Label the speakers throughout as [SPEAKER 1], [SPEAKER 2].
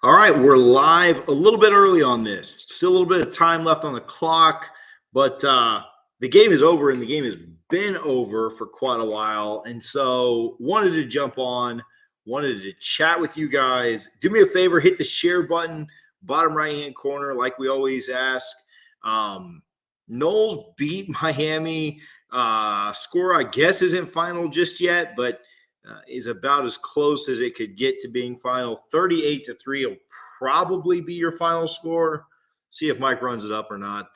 [SPEAKER 1] All right, we're live a little bit early on this. Still a little bit of time left on the clock, but the game is over, and the game has been over for quite a while. And so wanted to jump on, wanted to chat with you guys. Do me a favor, hit the share button, bottom right-hand corner, like we always ask. Noles beat Miami. Score, I guess, isn't final just yet, but is about as close as it could get to being final. 38-3 will probably be your final score. See if Mike runs it up or not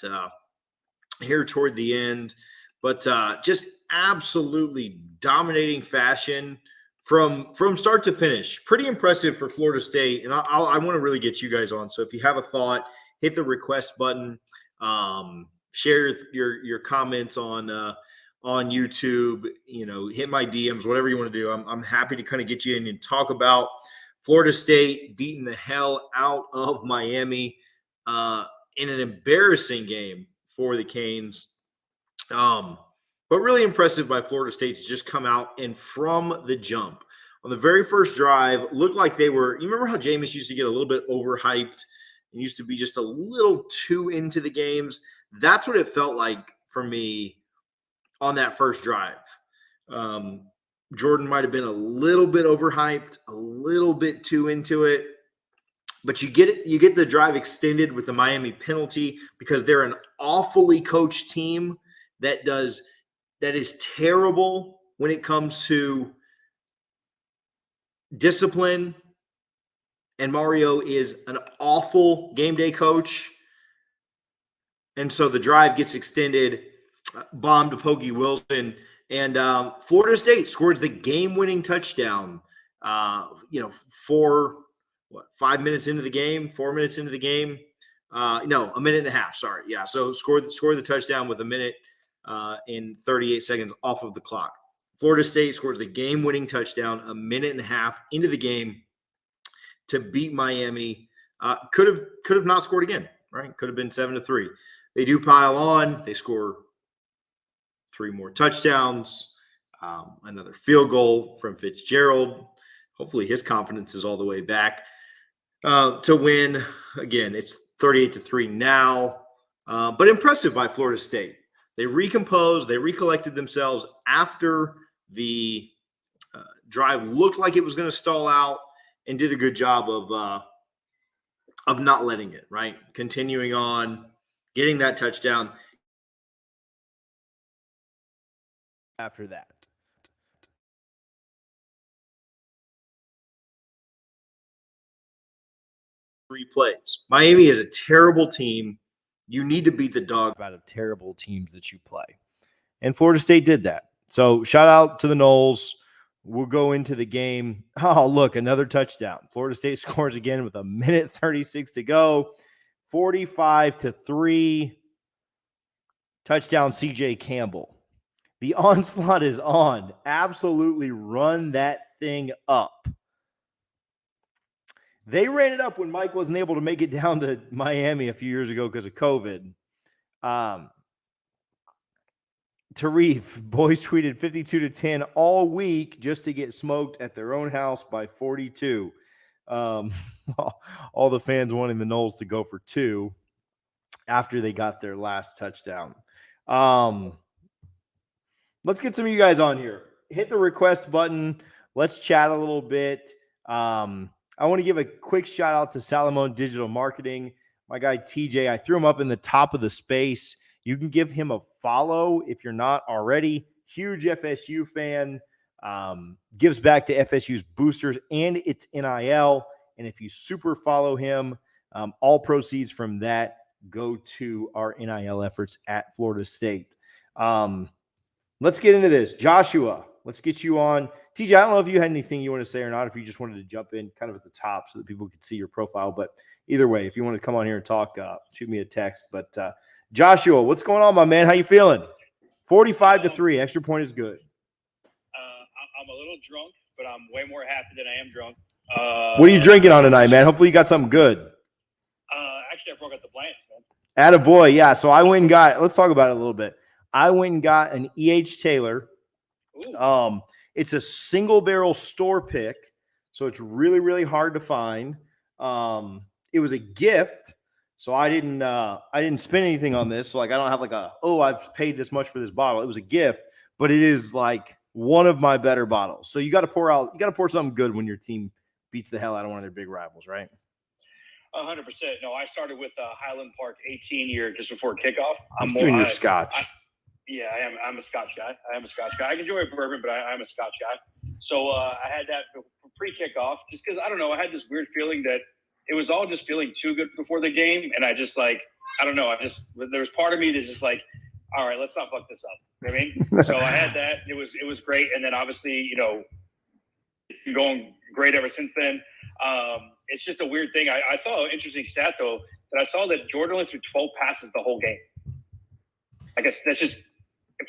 [SPEAKER 1] here toward the end. But just absolutely dominating fashion from start to finish. Pretty impressive for Florida State. And I want to really get you guys on. So if you have a thought, hit the request button. Share your comments on YouTube, hit my DMs, whatever you want to do. I'm happy to kind of get you in and talk about Florida State beating the hell out of Miami in an embarrassing game for the Canes. But really impressive by Florida State to just come out and from the jump on the very first drive, looked like they were, you remember how Jameis used to get a little bit overhyped and used to be just a little too into the games? That's what it felt like for me on that first drive. Jordan might have been a little bit overhyped, a little bit too into it, but you get the drive extended with the Miami penalty because they're an awfully coached team that is terrible when it comes to discipline. And Mario is an awful game day coach. And so the drive gets extended, bomb to Pokey Wilson, and Florida State scores the game-winning touchdown. 5 minutes into the game, 4 minutes into the game. A minute and a half. Sorry, yeah. So score the touchdown with a minute and 38 seconds off of the clock. Florida State scores the game-winning touchdown a minute and a half into the game to beat Miami. Could have not scored again, right? Could have been 7-3. They do pile on. They score 3 more touchdowns, another field goal from Fitzgerald. Hopefully his confidence is all the way back to win. Again, it's 38-3 now, but impressive by Florida State. They recomposed, they recollected themselves after the drive looked like it was going to stall out, and did a good job of not letting it, right? Continuing on, getting that touchdown.
[SPEAKER 2] After that.
[SPEAKER 1] 3 plays. Miami is a terrible team. You need to beat the dog
[SPEAKER 2] out of terrible teams that you play. And Florida State did that. So shout out to the Noles. We'll go into the game. Oh, look, another touchdown. Florida State scores again with 1:36 to go. 45-3. Touchdown CJ Campbell. The onslaught is on. Absolutely run that thing up. They ran it up when Mike wasn't able to make it down to Miami a few years ago because of COVID. Tarif, boys tweeted 52-10 all week just to get smoked at their own house by 42. All the fans wanting the Noles to go for 2 after they got their last touchdown. Let's get some of you guys on here. Hit the request button. Let's chat a little bit. I want to give a quick shout out to Salomon Digital Marketing. My guy TJ, I threw him up in the top of the space. You can give him a follow if you're not already. Huge FSU fan. Gives back to FSU's boosters and its NIL. And if you super follow him, all proceeds from that go to our NIL efforts at Florida State. Let's get into this. Joshua, let's get you on. TJ, I don't know if you had anything you want to say or not, if you just wanted to jump in kind of at the top so that people could see your profile. But either way, if you want to come on here and talk, shoot me a text. But Joshua, what's going on, my man? How you feeling? 45-3. Extra point is good.
[SPEAKER 3] I'm a little drunk, but I'm way more happy than I am drunk.
[SPEAKER 2] What are you drinking on tonight, man? Hopefully you got something good.
[SPEAKER 3] Actually, I broke out the Blanche, man.
[SPEAKER 2] Attaboy, yeah. So I went and got – let's talk about it a little bit. I went and got an E.H. Taylor.
[SPEAKER 3] Ooh.
[SPEAKER 2] It's a single barrel store pick, so it's really, really hard to find. It was a gift, so I didn't spend anything on this. So like I don't have like I've paid this much for this bottle. It was a gift, but it is like one of my better bottles. So you got to pour something good when your team beats the hell out of one of their big rivals, right?
[SPEAKER 3] 100%. No, I started with Highland Park 18 year just before kickoff.
[SPEAKER 2] I'm doing your Scotch.
[SPEAKER 3] Yeah, I am. I'm a Scotch guy. I enjoy a bourbon, but I'm a Scotch guy. So I had that pre-kickoff just because, I don't know, I had this weird feeling that it was all just feeling too good before the game. And I just like, I don't know. There was part of me that's just like, all right, let's not fuck this up. You know what I mean? So I had that. It was great. And then obviously, it's been going great ever since then. It's just a weird thing. I saw an interesting stat, though, that I saw that Jordan only threw 12 passes the whole game. I guess that's just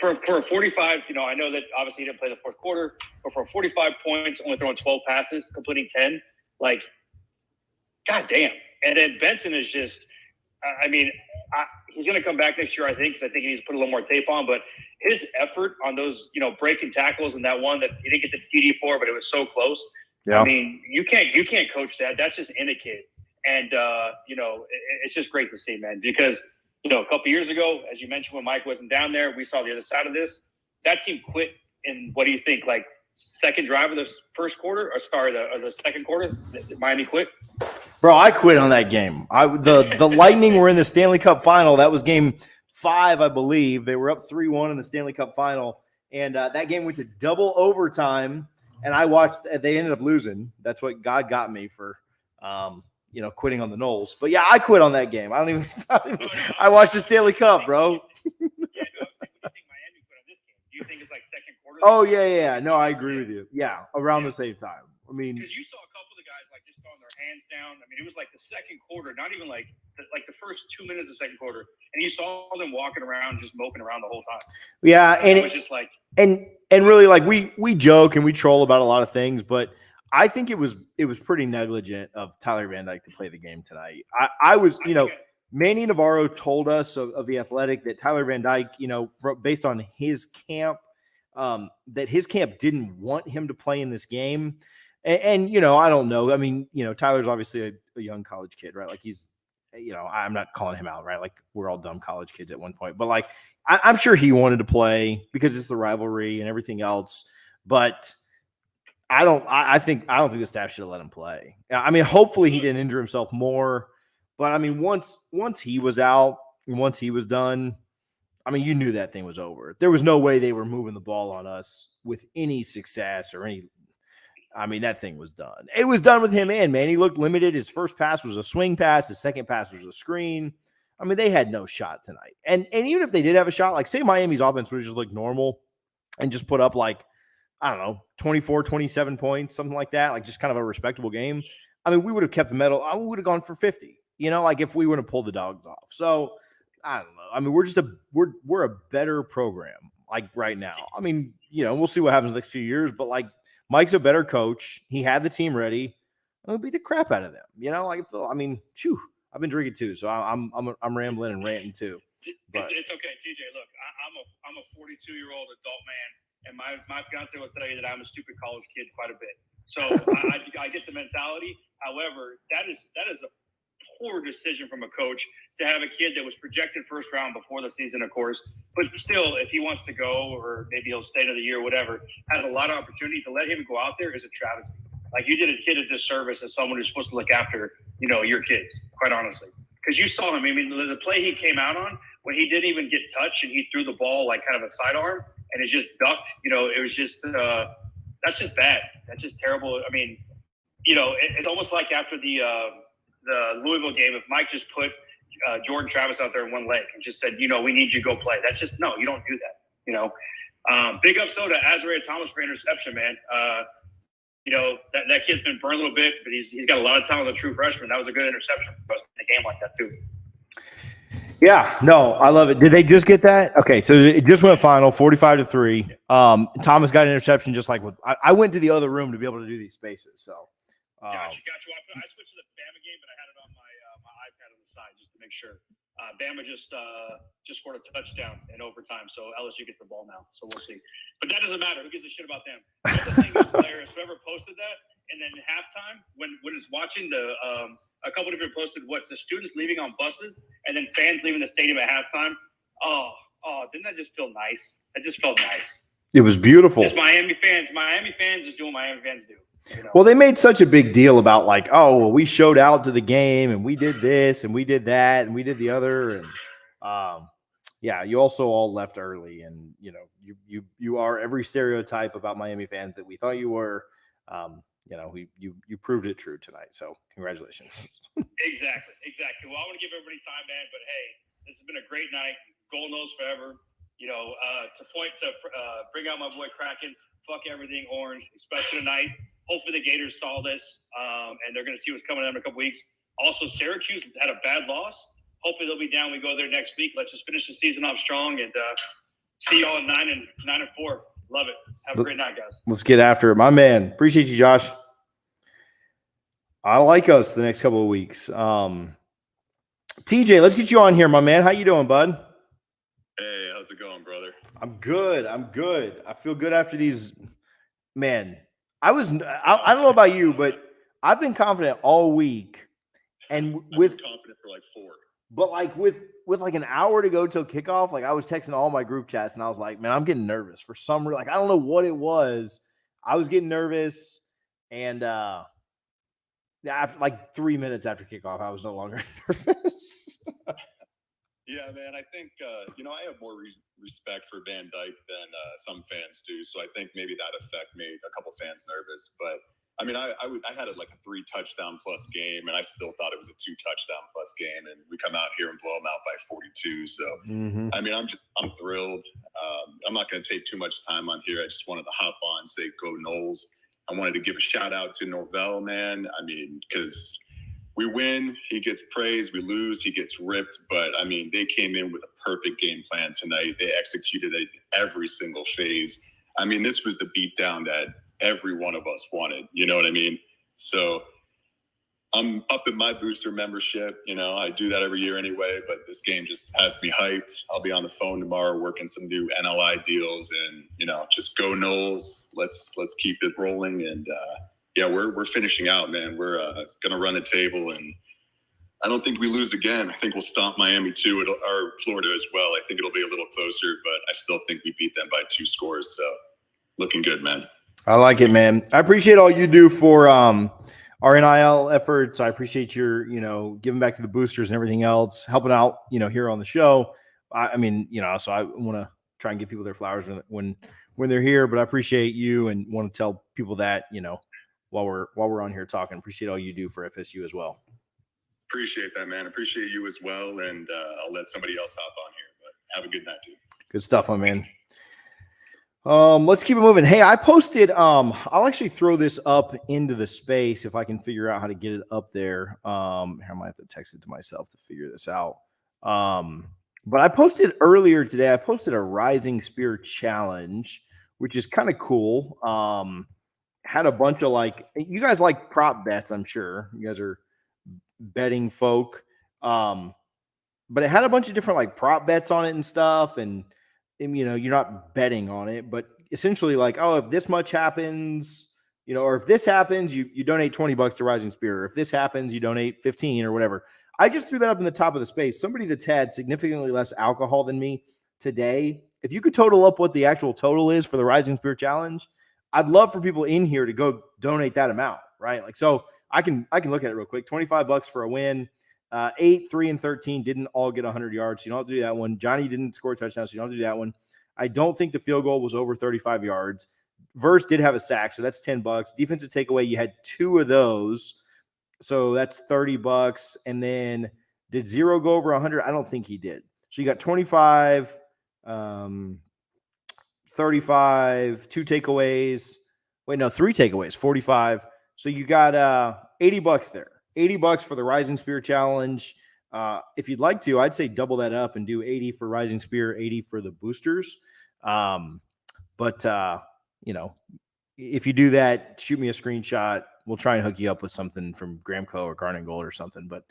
[SPEAKER 3] for 45. I know that obviously he didn't play the fourth quarter, but for 45 points, only throwing 12 passes, completing 10, like, god damn. And then Benson is just, he's going to come back next year, I think, because I think he needs to put a little more tape on. But his effort on those, breaking tackles and that one that he didn't get the TD for, but it was so close. Yeah. I mean, you can't coach that. That's just in a kid. And, it's just great to see, man, because, a couple years ago, as you mentioned, when Mike wasn't down there, we saw the other side of this. That team quit in, what do you think, like second drive of the first quarter? Or sorry, the second quarter? Miami quit?
[SPEAKER 2] Bro, I quit on that game. The Lightning were in the Stanley Cup final. That was game 5, I believe. They were up 3-1 in the Stanley Cup final. And that game went to double overtime. And I watched – they ended up losing. That's what God got me for quitting on the Noles. But, yeah, I quit on that game. I watched the Stanley Cup, bro.
[SPEAKER 3] Yeah, no, what do you think Miami quit on this game? Do you think it's like second quarter?
[SPEAKER 2] Oh, yeah. No, I agree with you. Yeah, around the same time. I mean –
[SPEAKER 3] because you saw a couple of the guys, like, just throwing their hands down. I mean, it was like the second quarter, not even like the first 2 minutes of the second quarter. And you saw them walking around, just moping around the whole time.
[SPEAKER 2] Yeah, and
[SPEAKER 3] it was just like –
[SPEAKER 2] And really, like we joke and we troll about a lot of things, but I think it was pretty negligent of Tyler Van Dyke to play the game tonight. I was, Manny Navarro told us of the Athletic that Tyler Van Dyke, based on his camp, that his camp didn't want him to play in this game. And I don't know. I mean, Tyler's obviously a young college kid, right? Like he's, I'm not calling him out, right? Like we're all dumb college kids at one point, but like I'm sure he wanted to play because it's the rivalry and everything else. But I don't think the staff should have let him play. I mean, hopefully he didn't injure himself more. But I mean, once he was out and once he was done, I mean, you knew that thing was over. There was no way they were moving the ball on us with any success or any. I mean, that thing was done. It was done with him in, man. He looked limited. His first pass was a swing pass. His second pass was a screen. I mean, they had no shot tonight. And even if they did have a shot, like say Miami's offense would have just looked normal and just put up like, I don't know, 24, 27 points, something like that, like just kind of a respectable game. I mean, we would have kept the medal. We would have gone for 50, like if we would have pulled the dogs off. So I don't know. I mean, we're a better program like right now. I mean, we'll see what happens the next few years, but like Mike's a better coach. He had the team ready. I'll beat the crap out of them. I've been drinking too, so I'm rambling and ranting too. But
[SPEAKER 3] it's okay, TJ. Look, I'm a 42-year-old adult man, and my fiance will tell you that I'm a stupid college kid quite a bit. So I get the mentality. However, that is a poor decision from a coach to have a kid that was projected first round before the season, of course, but still, if he wants to go or maybe he'll stay another year, whatever, has a lot of opportunity. To let him go out there is a travesty. Like you did a kid a disservice as someone who's supposed to look after, your kids, quite honestly. Because you saw him. I mean, the play he came out on when he didn't even get touched and he threw the ball like kind of a sidearm and it just ducked, it was just, that's just bad. That's just terrible. I mean, it's almost like after the Louisville game, if Mike just put Jordan Travis out there in one leg and just said, we need you to go play. That's just, no, you don't do that, Big up to Azariah Thomas for interception, man. That kid's been burned a little bit, but he's got a lot of talent as a true freshman. That was a good interception for us in a game like that too.
[SPEAKER 2] Yeah, no, I love it. Did they just get that? Okay, so it just went final, 45-3. Thomas got an interception just like I went to the other room to be able to do these spaces. So,
[SPEAKER 3] Gotcha. I switched to the Bama game, but I had it on my iPad on the side just to make sure. Bama just scored a touchdown in overtime, so LSU gets the ball now. So we'll see. But that doesn't matter. Who gives a shit about them? The other thing is hilarious. Whoever posted that, and then halftime when it's watching a couple different posted the students leaving on buses, and then fans leaving the stadium at halftime. Oh, didn't that just feel nice? It just felt nice.
[SPEAKER 2] It was beautiful.
[SPEAKER 3] Just Miami fans just doing what Miami fans do. You know?
[SPEAKER 2] Well, they made such a big deal about like, oh, well, we showed out to the game and we did this and we did that and we did the other. And yeah, you also all left early, and you are every stereotype about Miami fans that we thought you were. You proved it true tonight. So congratulations.
[SPEAKER 3] Exactly. Well, I want to give everybody time, man. But hey, this has been a great night. Gold Nose forever. To bring out my boy Kraken. Fuck everything orange, especially tonight. Hopefully the Gators saw this, and they're going to see what's coming up in a couple weeks. Also, Syracuse had a bad loss. Hopefully they'll be down. We go there next week. Let's just finish the season off strong and see y'all at 9-4. Love it. Have a great night, guys.
[SPEAKER 2] Let's get after it, my man. Appreciate you, Josh. I like us the next couple of weeks. TJ, let's get you on here, my man. How you doing, bud?
[SPEAKER 4] Hey, how's it going, brother?
[SPEAKER 2] I'm good. I feel good after these. Man, I don't know about you, but I've been confident all week, and
[SPEAKER 4] I've been confident for like 4.
[SPEAKER 2] But like with like an hour to go till kickoff, like I was texting all my group chats, and I was like, man, I'm getting nervous for some reason. Like I don't know what it was. I was getting nervous, and after like 3 minutes after kickoff, I was no longer nervous.
[SPEAKER 4] Yeah, man. I think I have more respect for Van Dyke than some fans do, so I think maybe that effect made a couple fans nervous. But I mean, I had it like a 3 touchdown plus game, and I still thought it was a 2 touchdown plus game, and we come out here and blow them out by 42. So I mean, I'm thrilled. I'm not going to take too much time on here. I just wanted to hop on and say go Noles. I wanted to give a shout out to Norvell, man. I mean, because we win, he gets praised. We lose, he gets ripped. But, I mean, they came in with a perfect game plan tonight. They executed it every single phase. I mean, this was the beatdown that every one of us wanted. You know what I mean? So I'm up in my booster membership. I do that every year anyway. But this game just has me hyped. I'll be on the phone tomorrow working some new NLI deals. And, just go Noles. Let's keep it rolling. And, yeah, we're finishing out, man. We're going to run the table, and I don't think we lose again. I think we'll stomp Miami too, or Florida as well. I think it'll be a little closer, but I still think we beat them by 2 scores. So looking good, man.
[SPEAKER 2] I like it, man. I appreciate all you do for our NIL efforts. I appreciate your, giving back to the boosters and everything else, helping out, here on the show. I mean, so I want to try and give people their flowers when they're here, but I appreciate you and want to tell people that, while we're on here talking. Appreciate all you do for FSU as well.
[SPEAKER 4] Appreciate that, man. Appreciate you as well. And I'll let somebody else hop on here, but have a good night, dude. Good
[SPEAKER 2] stuff, my man. Let's keep it moving. Hey, I posted, I'll actually throw this up into the space if I can figure out how to get it up there. Here, I might have to text it to myself to figure this out. But I posted earlier today, I posted a Rising Spear challenge, which is kind of cool. Had a bunch of you guys like prop bets, I'm sure. You guys are betting folk. But it had a bunch of different prop bets on it and stuff. And you're not betting on it, but essentially if this much happens, or if this happens, you donate $20 to Rising Spear. Or if this happens, you donate 15 or whatever. I just threw that up in the top of the space. Somebody that's had significantly less alcohol than me today, if you could total up what the actual total is for the Rising Spear challenge, I'd love for people in here to go donate that amount, right? So I can look at it real quick. $25 for a win. 8, 3, and 13 didn't all get 100 yards. So you don't have to do that one. Johnny didn't score a touchdown, so you don't have to do that one. I don't think the field goal was over 35 yards. Verse did have a sack, so that's $10. Defensive takeaway, you had 2 of those, so that's $30. And then did Zero go over 100? I don't think he did. So you got 25, 35, 2 takeaways. Wait, no, 3 takeaways, 45. So you got $80 there. $80 for the Rising Spear challenge. If you'd like to, I'd say double that up and do 80 for Rising Spear, 80 for the boosters. But if you do that, shoot me a screenshot, we'll try and hook you up with something from Gramco or Garnet Gold or something. But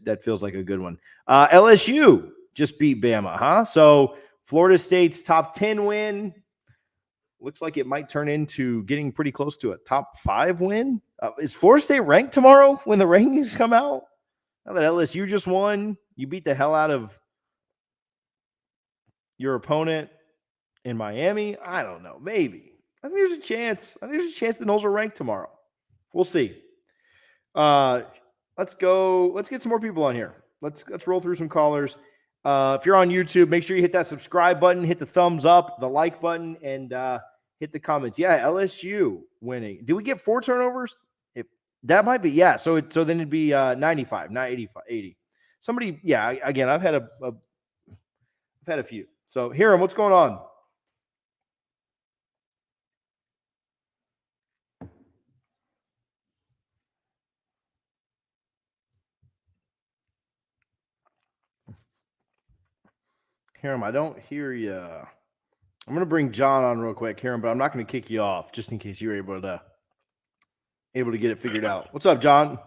[SPEAKER 2] that feels like a good one. LSU just beat Bama, huh? So Florida State's top 10 win. Looks like it might turn into getting pretty close to a top 5 win. Is Florida State ranked tomorrow when the rankings come out? Now that LSU just won, you beat the hell out of your opponent in Miami. I don't know. Maybe. I think there's a chance. I think there's a chance the Noles are ranked tomorrow. We'll see. Let's go. Let's get some more people on here. Let's roll through some callers. If you're on YouTube, make sure you hit that subscribe button, hit the thumbs up, the like button, and hit the comments. Yeah, LSU winning. Did we get 4 turnovers? If that might be, yeah. So then it'd be 95, not 85, 80. Somebody, yeah. Again, I've had a few. So Hiram, what's going on? Hiram, I don't hear you. I'm going to bring John on real quick, Hiram, but I'm not going to kick you off just in case you're able to get it figured out. What's up, John?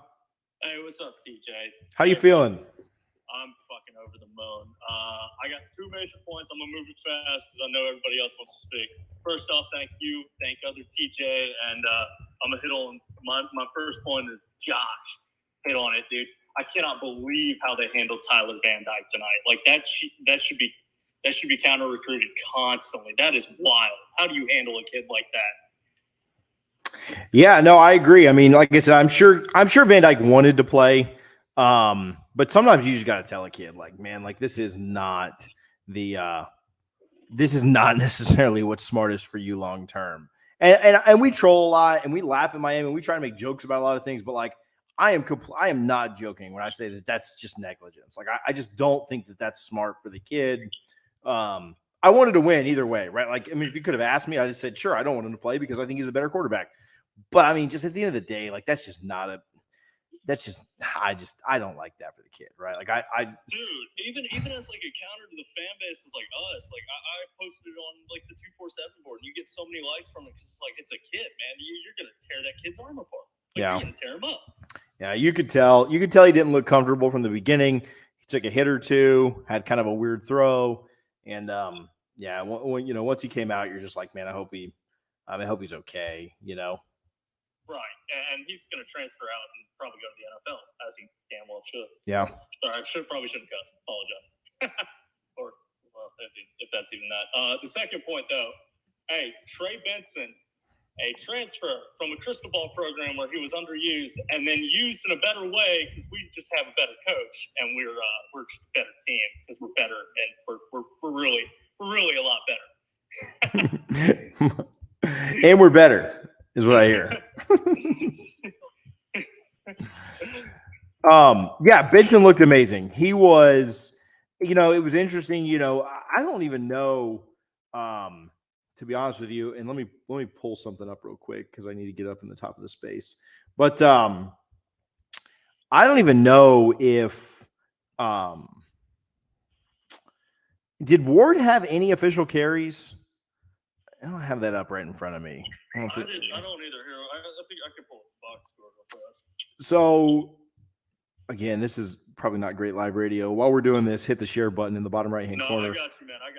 [SPEAKER 5] Hey, what's up, TJ?
[SPEAKER 2] How you feeling?
[SPEAKER 5] I'm fucking over the moon. I got 2 major points. I'm going to move it fast because I know everybody else wants to speak. First off, thank you. Thank other TJ. And I'm going to hit on my first point is Josh. Hit on it, dude. I cannot believe how they handled Tyler Van Dyke tonight. Like, that should be counter recruited constantly. That is wild. How do you handle a kid like that?
[SPEAKER 2] Yeah, no, I agree. I mean, like I said, I'm sure Van Dyke wanted to play. But sometimes you just got to tell a kid, like, man, like this is not necessarily what's smartest for you long term. And we troll a lot and we laugh at Miami and we try to make jokes about a lot of things, but like I am not joking when I say that that's just negligence. Like I just don't think that that's smart for the kid. I wanted to win either way, right? Like, I mean, if you could have asked me, I just said, sure, I don't want him to play because I think he's a better quarterback. But I mean, just at the end of the day, like I don't like that for the kid, right? Like
[SPEAKER 5] dude, even as like a counter to the fan base is like us, like I posted it on like the 247 board and you get so many likes from it because it's like, it's a kid, man. You're going to tear that kid's arm apart. Like,
[SPEAKER 2] yeah.
[SPEAKER 5] You're going to tear him up.
[SPEAKER 2] Yeah. You could tell he didn't look comfortable from the beginning. He took a hit or two, had kind of a weird throw. And yeah, when, once he came out, you're just like, man, I hope he's okay,
[SPEAKER 5] Right, and he's going to transfer out and probably go to the NFL, as he damn well should.
[SPEAKER 2] Yeah.
[SPEAKER 5] Sorry, probably shouldn't cuss. Apologize. Or, well, if that's even that. The second point, though, hey, Trey Benson, a transfer from a crystal ball program where he was underused and then used in a better way because we just have a better coach and we're just a better team because we're better and we're really a lot better.
[SPEAKER 2] And we're better. Is what I hear. Yeah, Benson looked amazing. He was, it was interesting. I don't even know, to be honest with you. And let me pull something up real quick because I need to get up in the top of the space. But I don't even know if did Ward have any official carries? I don't have that up right in front of me.
[SPEAKER 5] I don't either. Here, I think I can pull the box score real fast.
[SPEAKER 2] So, again, this is probably not great live radio. While we're doing this, hit the share button in the bottom right-hand corner.
[SPEAKER 5] I got you, man. I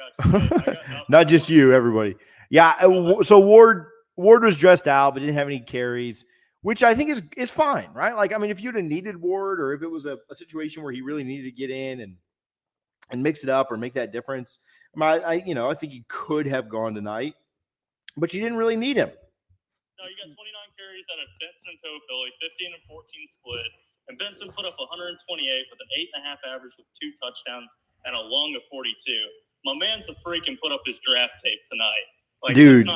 [SPEAKER 5] got you.
[SPEAKER 2] Not just you, everybody. Yeah. So Ward was dressed out, but didn't have any carries, which I think is fine, right? Like, I mean, if you'd have needed Ward, or if it was a situation where he really needed to get in and mix it up or make that difference, I think he could have gone tonight. But you didn't really need him.
[SPEAKER 5] No, you got 29 carries out of Benson and Toafili, 15 and 14 split. And Benson put up 128 with an 8.5 average with 2 touchdowns and a long of 42. My man's a freak and put up his draft tape tonight. Like, dude,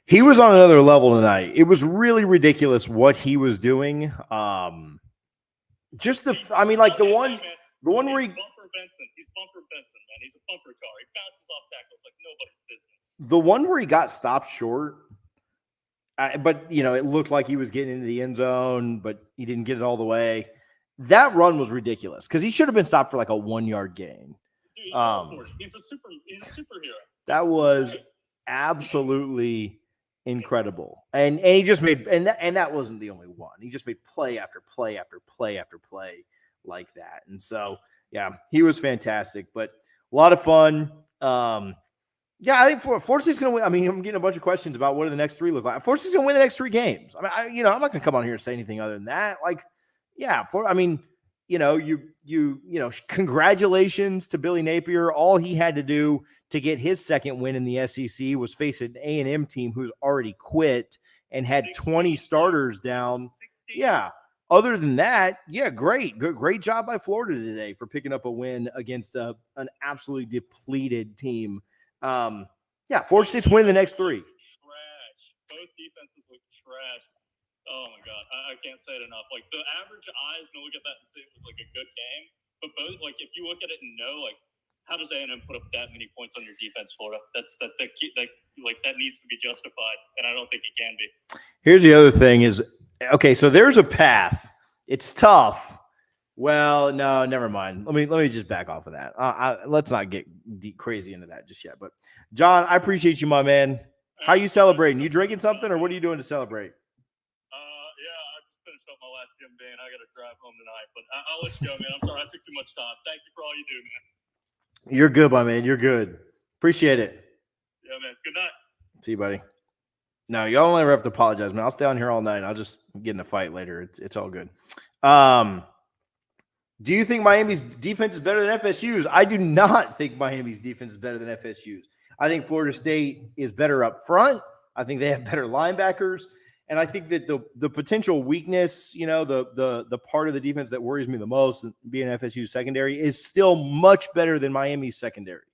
[SPEAKER 2] he was on another level tonight. It was really ridiculous what he was doing. Just the one where he
[SPEAKER 5] bumper Benson. He's bumper Benson, man. He's a bumper car. He bounces off tackles like nobody's business.
[SPEAKER 2] The one where he got stopped short, but it looked like he was getting into the end zone, but he didn't get it all the way. That run was ridiculous because he should have been stopped for like a 1-yard gain.
[SPEAKER 5] Dude, he's a superhero.
[SPEAKER 2] That was absolutely incredible. And he just made and that wasn't the only one. He just made play after play after play after play like that. And so yeah, he was fantastic, but a lot of fun. Yeah, I think Florida State's going to win. I mean, I'm getting a bunch of questions about what do the next three look like. Florida State's going to win the next 3 games. I mean, I'm not going to come on here and say anything other than that. Like, yeah, congratulations to Billy Napier. All he had to do to get his second win in the SEC was face an A&M team who's already quit and had 20 starters down. Yeah. Other than that, yeah, great job by Florida today for picking up a win against an absolutely depleted team. Yeah, Florida State's winning the next 3.
[SPEAKER 5] Trash. Both defenses look trash. Oh my God, I can't say it enough. Like the average eye is gonna look at that and say it was like a good game, but both, like if you look at it and know, like how does A&M put up that many points on your defense, Florida? That needs to be justified, and I don't think it can be.
[SPEAKER 2] Here's the other thing: is okay. So there's a path. It's tough. Well, no, never mind. Let me just back off of that. Let's not get crazy into that just yet. But John, I appreciate you, my man. How you celebrating? You drinking something, or what are you doing to celebrate?
[SPEAKER 5] Yeah, I just finished up my last gym day, and I got to drive home tonight. But I'll let you go, man. I'm sorry I took too much time. Thank you for all you do, man.
[SPEAKER 2] You're good, my man. You're good. Appreciate it.
[SPEAKER 5] Yeah, man. Good night.
[SPEAKER 2] See you, buddy. No, y'all don't ever have to apologize, man. I'll stay on here all night. I'll just get in a fight later. It's all good. Do you think Miami's defense is better than FSU's? I do not think Miami's defense is better than FSU's. I think Florida State is better up front. I think they have better linebackers. And I think that the potential weakness, the part of the defense that worries me the most, being FSU's secondary, is still much better than Miami's secondary.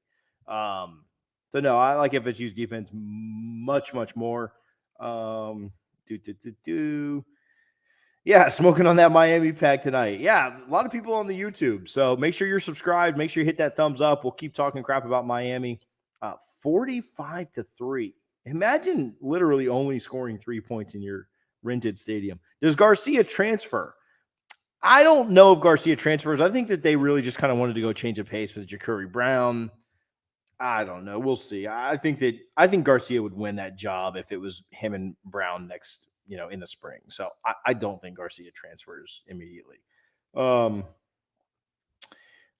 [SPEAKER 2] So no, I like FSU's defense much, much more. Yeah, smoking on that Miami pack tonight. Yeah, a lot of people on the YouTube. So make sure you're subscribed. Make sure you hit that thumbs up. We'll keep talking crap about Miami. 45-3. Imagine literally only scoring 3 points in your rented stadium. Does Garcia transfer? I don't know if Garcia transfers. I think that they really just kind of wanted to go change of pace with Ja'Cory Brown. I don't know. We'll see. I think Garcia would win that job if it was him and Brown next, in the spring. So I don't think Garcia transfers immediately.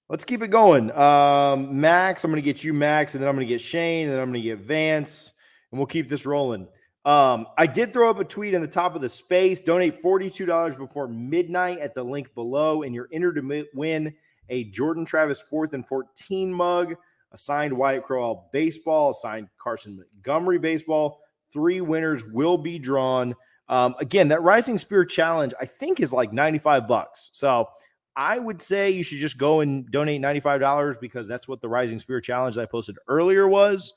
[SPEAKER 2] Let's keep it going. Max, I'm going to get you, Max, and then I'm going to get Shane, and then I'm going to get Vance, and we'll keep this rolling. I did throw up a tweet in the top of the space. Donate $42 before midnight at the link below, and you're entered to win a Jordan Travis 4th and 14 mug, a signed Wyatt Crowell baseball, a signed Carson Montgomery baseball. 3 winners will be drawn. Again, that Rising Spear Challenge, I think, is like $95. So I would say you should just go and donate $95 because that's what the Rising Spear Challenge that I posted earlier was.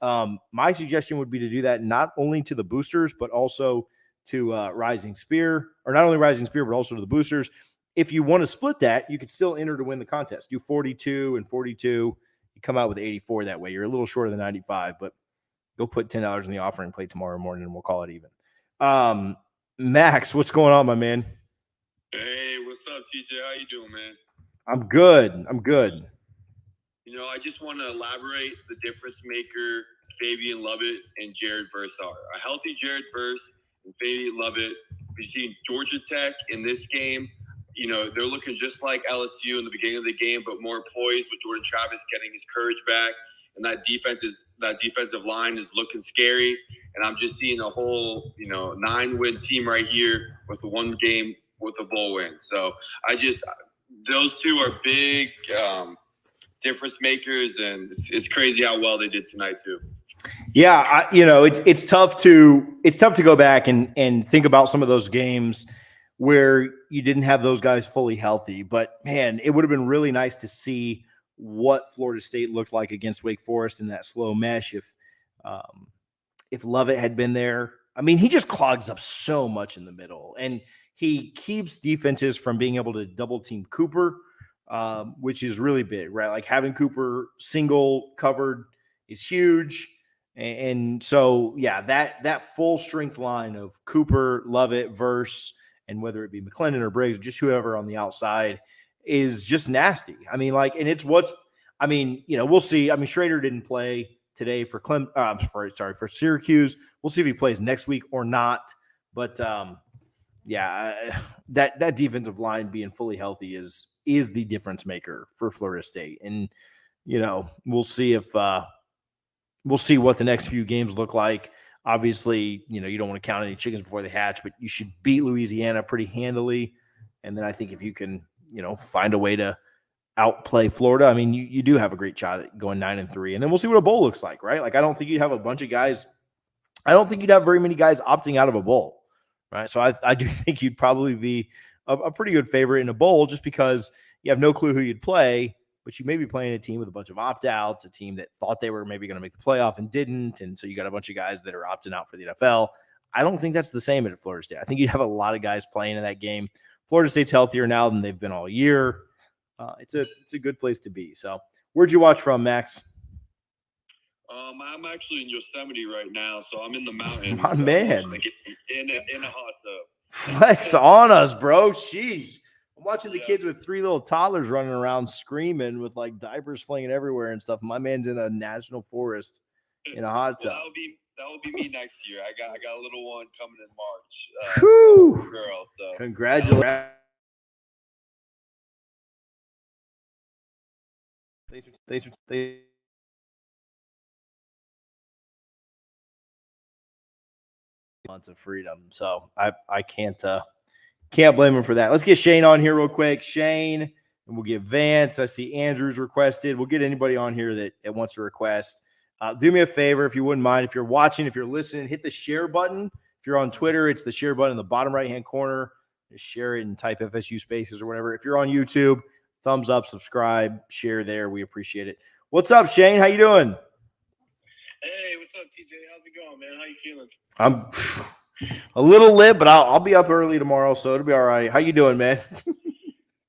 [SPEAKER 2] My suggestion would be to do that not only to the boosters, but also to Rising Spear, or not only Rising Spear, but also to the boosters. If you want to split that, you could still enter to win the contest. Do 42 and 42. You come out with 84 that way. You're a little short of the 95, but go put $10 in the offering plate tomorrow morning and we'll call it even. Max, what's going on, my man?
[SPEAKER 4] Hey, what's up, TJ? How you doing, man?
[SPEAKER 2] I'm good.
[SPEAKER 4] I just want to elaborate the difference maker Fabian Lovett and Jared Verse are. A healthy Jared Verse and Fabian Lovett. We've seen Georgia Tech in this game. They're looking just like LSU in the beginning of the game, but more poised with Jordan Travis getting his courage back. And that defensive line is looking scary. And I'm just seeing a whole, 9-win team right here with the 1 game with a bowl win. So those two are big difference makers, and it's crazy how well they did tonight too.
[SPEAKER 2] Yeah, it's tough to go back and think about some of those games where you didn't have those guys fully healthy. But man, it would have been really nice to see what Florida State looked like against Wake Forest in that slow mesh if Lovett had been there. I mean, he just clogs up so much in the middle, and he keeps defenses from being able to double team Cooper, which is really big, right? Like having Cooper single covered is huge. And so, yeah, that full strength line of Cooper, Lovett, Verse, and whether it be McClendon or Briggs, just whoever on the outside is just nasty. I mean, we'll see. I mean, Schrader didn't play today for Syracuse. We'll see if he plays next week or not. But that defensive line being fully healthy is the difference maker for Florida State. And we'll see what the next few games look like. Obviously, you don't want to count any chickens before they hatch, but you should beat Louisiana pretty handily. And then I think if you can, find a way to outplay Florida, I mean, you do have a great shot at going 9-3. And then we'll see what a bowl looks like, right? Like, I don't think you'd have a bunch of guys. I don't think you'd have very many guys opting out of a bowl, right? So I do think you'd probably be a pretty good favorite in a bowl just because you have no clue who you'd play, but you may be playing a team with a bunch of opt-outs, a team that thought they were maybe going to make the playoff and didn't, and so you got a bunch of guys that are opting out for the NFL. I don't think that's the same at Florida State. I think you'd have a lot of guys playing in that game. Florida State's healthier now than they've been all year. It's a good place to be. So where'd you watch from, Max?
[SPEAKER 4] I'm actually in Yosemite right now, so I'm in the mountains.
[SPEAKER 2] My man.
[SPEAKER 4] In a hot tub.
[SPEAKER 2] Flex on us, bro. Jeez. I'm watching the kids with 3 little toddlers running around screaming with like diapers flinging everywhere and stuff. My man's in a national forest in a hot tub.
[SPEAKER 4] That will be me next year. I got a little one coming in March.
[SPEAKER 2] Whew.
[SPEAKER 4] Girl, so
[SPEAKER 2] Congratulations. Thanks for months of freedom. So I can't blame him for that. Let's get Shane on here real quick. Shane, and we'll get Vance. I see Andrew's requested. We'll get anybody on here that wants to request. Do me a favor, if you wouldn't mind, if you're watching, if you're listening, hit the share button. If you're on Twitter, it's the share button in the bottom right-hand corner. Just share it and type FSU Spaces or whatever. If you're on YouTube, thumbs up, subscribe, share there. We appreciate it. What's up, Shane? How you doing?
[SPEAKER 5] Hey, what's up, TJ? How's it going, man? How you feeling?
[SPEAKER 2] I'm a little lit, but I'll be up early tomorrow, so it'll be all right. How you doing, man?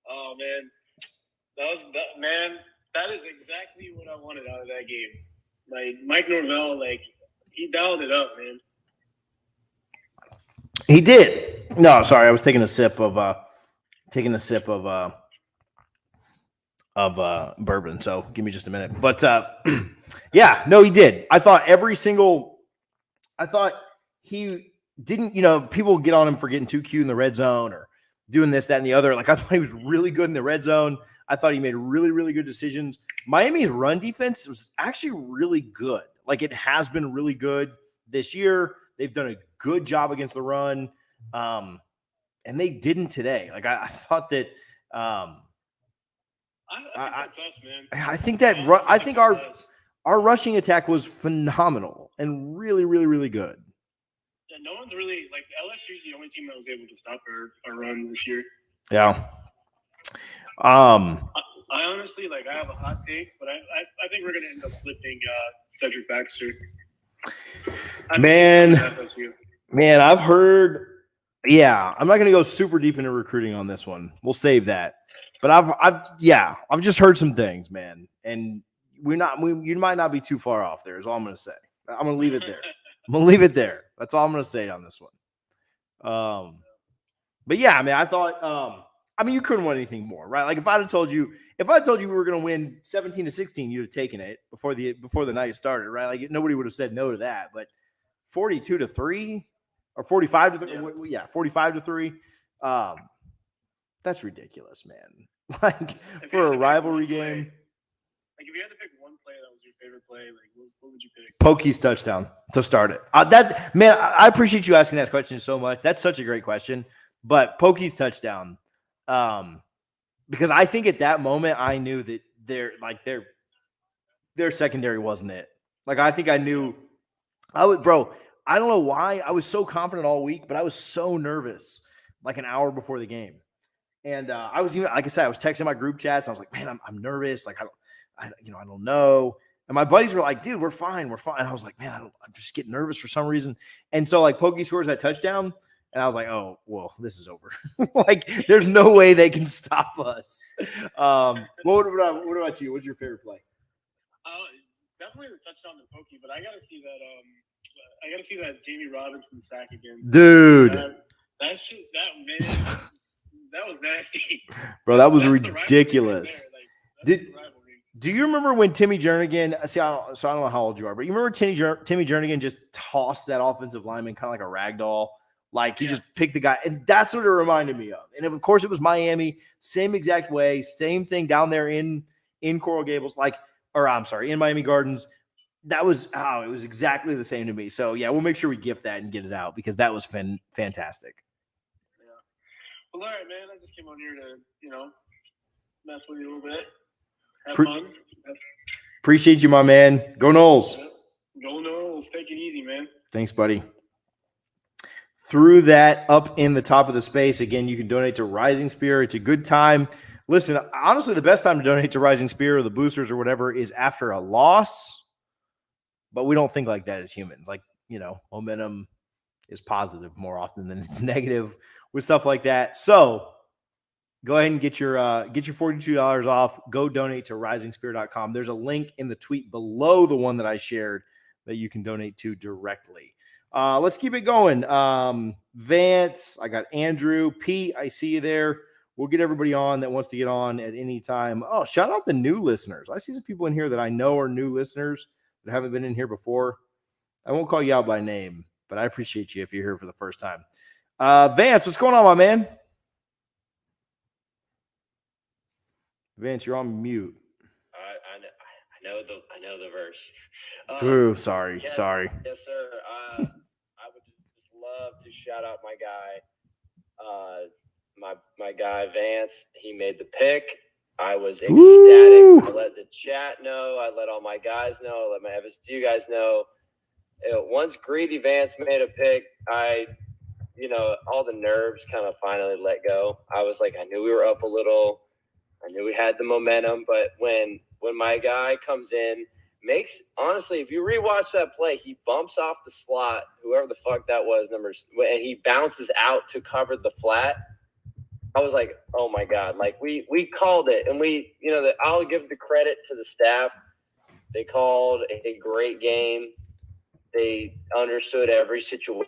[SPEAKER 5] Oh, man. That is exactly what I wanted out of that game. Like, Mike Norvell, like, he dialed it up, man.
[SPEAKER 2] He did. No, sorry, I was taking a sip of bourbon, so give me just a minute. But yeah, no, he did. I thought he didn't, people get on him for getting too cute in the red zone or doing this, that, and the other. Like, I thought he was really good in the red zone. I thought he made really, really good decisions. Miami's run defense was actually really good. Like, it has been really good this year. They've done a good job against the run. And they didn't today. Like, I thought that
[SPEAKER 5] I think that's us, man.
[SPEAKER 2] I think our rushing attack was phenomenal and really, really, really good.
[SPEAKER 5] Yeah, no one's really like LSU's the only team that was able to stop our run this year.
[SPEAKER 2] Yeah.
[SPEAKER 5] I honestly, like, I have a hot take, but I think we're gonna end up flipping Cedric Baxter.
[SPEAKER 2] Man, I've heard. Yeah, I'm not gonna go super deep into recruiting on this one. We'll save that. But I've just heard some things, man, and you might not be too far off there. Is all I'm gonna say. I'm gonna leave it there. That's all I'm gonna say on this one. But yeah, I mean, I thought, you couldn't want anything more, right? Like, if I told you we were gonna win 17-16, you'd have taken it before the night started, right? Like, nobody would have said no to that. But 42-3 or 45-3, 45-3. That's ridiculous, man. Like, for a rivalry game.
[SPEAKER 5] Like, if you had to pick one play that was your favorite play, like, what would you pick?
[SPEAKER 2] Pokey's touchdown to start it. I appreciate you asking that question so much. That's such a great question. But Pokey's touchdown, because I think at that moment I knew that their secondary wasn't it. Like, I think I knew. I don't know why I was so confident all week, but I was so nervous like an hour before the game. And I was even, like I said, I was texting my group chats. I was like, man, I'm nervous. Like, I don't know. And my buddies were like, dude, we're fine. And I was like, man, I'm just getting nervous for some reason. And so, like, Pokey scores that touchdown, and I was like, oh, well, this is over. Like, there's no way they can stop us. What about you? What's your favorite play?
[SPEAKER 5] Definitely the touchdown to Pokey, but I gotta see that Jamie Robinson sack again,
[SPEAKER 2] dude.
[SPEAKER 5] That was nasty,
[SPEAKER 2] bro. That was ridiculous.
[SPEAKER 5] Right. Like,
[SPEAKER 2] Do you remember when Timmy Jernigan? See, I don't know how old you are, but you remember Timmy Jernigan just tossed that offensive lineman kind of like a rag doll? Like he just picked the guy, and that's what it reminded me of. And of course, it was Miami, same exact way, same thing down there in Coral Gables, in Miami Gardens. That was it was exactly the same to me. So yeah, we'll make sure we gift that and get it out because that was fantastic.
[SPEAKER 5] Yeah. Well, all right, man. I just came on here to mess with you a little bit, have fun.
[SPEAKER 2] Appreciate you, my man. Go Noles.
[SPEAKER 5] Go Noles. Take it easy, man.
[SPEAKER 2] Thanks, buddy. Threw that up in the top of the space. Again, you can donate to Rising Spear. It's a good time. Listen, honestly, the best time to donate to Rising Spear or the boosters or whatever is after a loss. But we don't think like that as humans. Like, momentum is positive more often than it's negative with stuff like that. So go ahead and get your $42 off. Go donate to risingspear.com. There's a link in the tweet below the one that I shared that you can donate to directly. Let's keep it going. Vance, I got Andrew, Pete, I see you there. We'll get everybody on that wants to get on at any time. Oh, shout out the new listeners. I see some people in here that I know are new listeners that haven't been in here before. I won't call you out by name, but I appreciate you if you're here for the first time. Vance, what's going on, my man? Vance, you're on mute.
[SPEAKER 6] I know the verse.
[SPEAKER 2] True. Sorry.
[SPEAKER 6] Yes,
[SPEAKER 2] Sorry.
[SPEAKER 6] Yes, sir. I would just love to shout out my guy, my guy Vance. He made the pick. I was ecstatic.
[SPEAKER 2] Woo!
[SPEAKER 6] I let the chat know. I let all my guys know. I let my FSU guys know. Once Greedy Vance made a pick, all the nerves kind of finally let go. I was like, I knew we were up a little. I knew we had the momentum, but when my guy comes in, honestly, if you rewatch that play, he bumps off the slot, whoever the fuck that was, and he bounces out to cover the flat. I was like, oh my God, like we called it, and I'll give the credit to the staff. They called a great game. They understood every situation.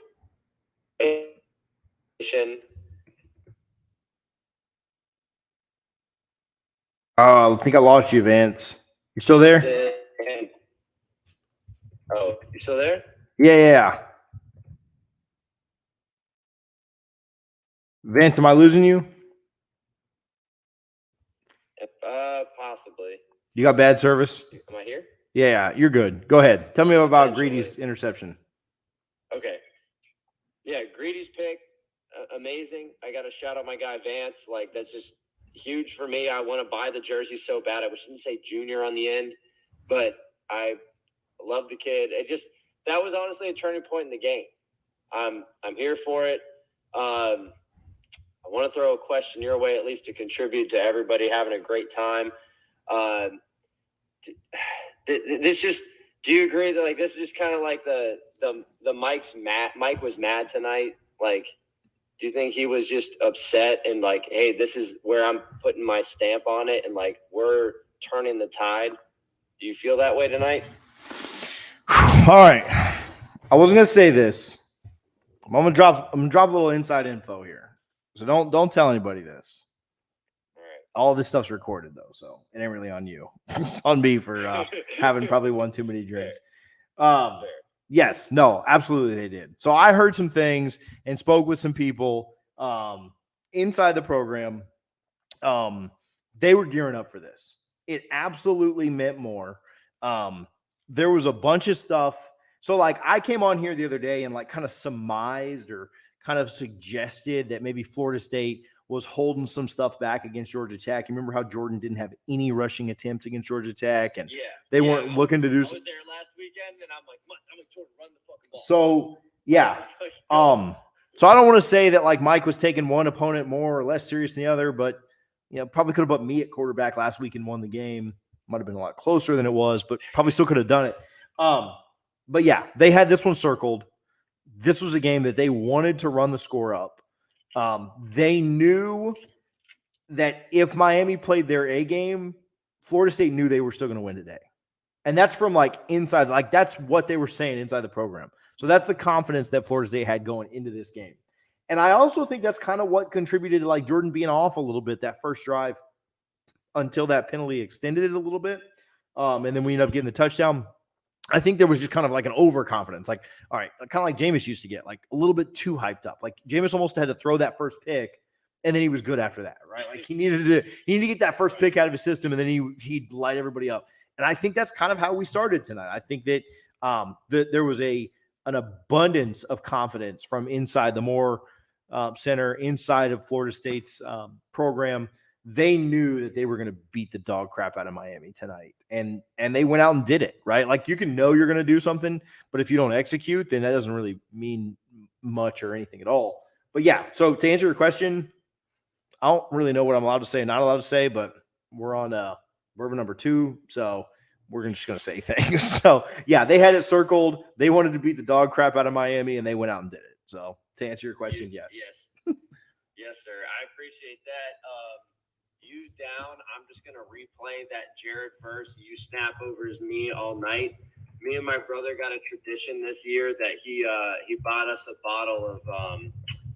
[SPEAKER 2] I think I lost you, Vance. You still there?
[SPEAKER 6] You still there?
[SPEAKER 2] Yeah. Vance, am I losing you?
[SPEAKER 6] Possibly.
[SPEAKER 2] You got bad service?
[SPEAKER 6] Am I here?
[SPEAKER 2] Yeah, you're good. Go ahead. Tell me about Greedy's interception.
[SPEAKER 6] Okay. Yeah, Greedy's pick, amazing. I got to shout out my guy Vance. Like, that's just huge for me. I want to buy the jersey so bad. I wish I didn't say junior on the end, but I love the kid. That was honestly a turning point in the game. I'm here for it. I want to throw a question your way, at least to contribute to everybody having a great time. Do you agree that this is just kind of like the Mike was mad tonight? Like, do you think he was just upset and like, hey, this is where I'm putting my stamp on it, and like we're turning the tide? Do you feel that way tonight?
[SPEAKER 2] All right. I wasn't gonna say this. I'm gonna drop a little inside info here. So don't tell anybody this.
[SPEAKER 6] All right.
[SPEAKER 2] All this stuff's recorded though, so it ain't really on you. It's on me for having probably one too many drinks. Yes, no, absolutely they did. So I heard some things and spoke with some people inside the program. They were gearing up for this. It absolutely meant more. There was a bunch of stuff. So like I came on here the other day and like kind of surmised or kind of suggested that maybe Florida State was holding some stuff back against Georgia Tech. You remember how Jordan didn't have any rushing attempts against Georgia Tech, and they weren't looking to do.
[SPEAKER 6] I was there last weekend, and I'm like Jordan, run the fucking ball.
[SPEAKER 2] So yeah, so I don't want to say that like Mike was taking one opponent more or less serious than the other, but probably could have put me at quarterback last week and won the game. Might have been a lot closer than it was, but probably still could have done it. But yeah, they had this one circled. This was a game that they wanted to run the score up. They knew that if Miami played their A game, Florida State knew they were still going to win today. And that's from like inside, like that's what they were saying inside the program. So that's the confidence that Florida State had going into this game. And I also think that's kind of what contributed to like Jordan being off a little bit that first drive until that penalty extended it a little bit. And then we ended up getting the touchdown. I think there was just kind of like an overconfidence, like, all right, kind of like Jameis used to get, like a little bit too hyped up. Like Jameis almost had to throw that first pick, and then he was good after that, right? Like he needed to get that first pick out of his system, and then he'd light everybody up. And I think that's kind of how we started tonight. I think that there was an abundance of confidence from inside the Moore Center, inside of Florida State's program. They knew that they were going to beat the dog crap out of Miami tonight. And they went out and did it, right? Like you can know you're going to do something, but if you don't execute, then that doesn't really mean much or anything at all. But yeah, so to answer your question, I don't really know what I'm allowed to say and not allowed to say, but we're on bourbon number 2. So we're just going to say things. So yeah, they had it circled. They wanted to beat the dog crap out of Miami, and they went out and did it. So to answer your question, yes.
[SPEAKER 6] Yes, sir. I appreciate that. You down. I'm just going to replay that Jared verse. You snap over his knee all night. Me and my brother got a tradition this year that he bought us a bottle of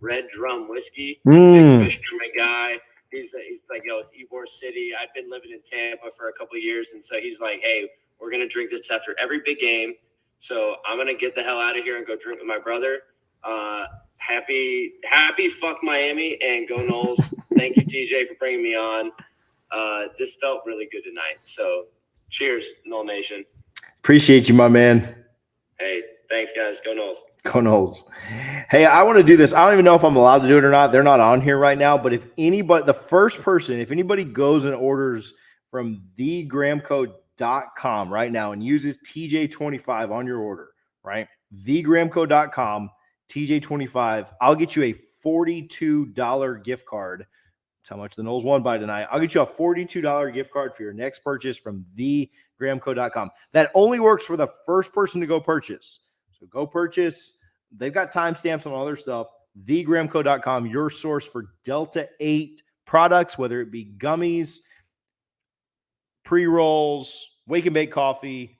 [SPEAKER 6] Red Drum whiskey. Big fisherman guy. He's like, yo, it's Ybor City. I've been living in Tampa for a couple of years, and so he's like, hey, we're going to drink this after every big game. So I'm going to get the hell out of here and go drink with my brother. Happy fuck Miami and go Noles. Thank you, TJ, for bringing me on. This felt really good tonight. So cheers, Nole Nation.
[SPEAKER 2] Appreciate you, my man.
[SPEAKER 6] Hey, thanks, guys. Go Noles.
[SPEAKER 2] Go Noles. Hey, I want to do this. I don't even know if I'm allowed to do it or not. They're not on here right now. But if anybody goes and orders from thegramco.com right now and uses TJ25 on your order, right? Thegramco.com, TJ25, I'll get you a $42 gift card. That's how much the Noles won by tonight. I'll get you a $42 gift card for your next purchase from thegramco.com. That only works for the first person to go purchase. So go purchase. They've got timestamps on other stuff. Thegramco.com, your source for Delta 8 products, whether it be gummies, pre-rolls, wake and bake coffee,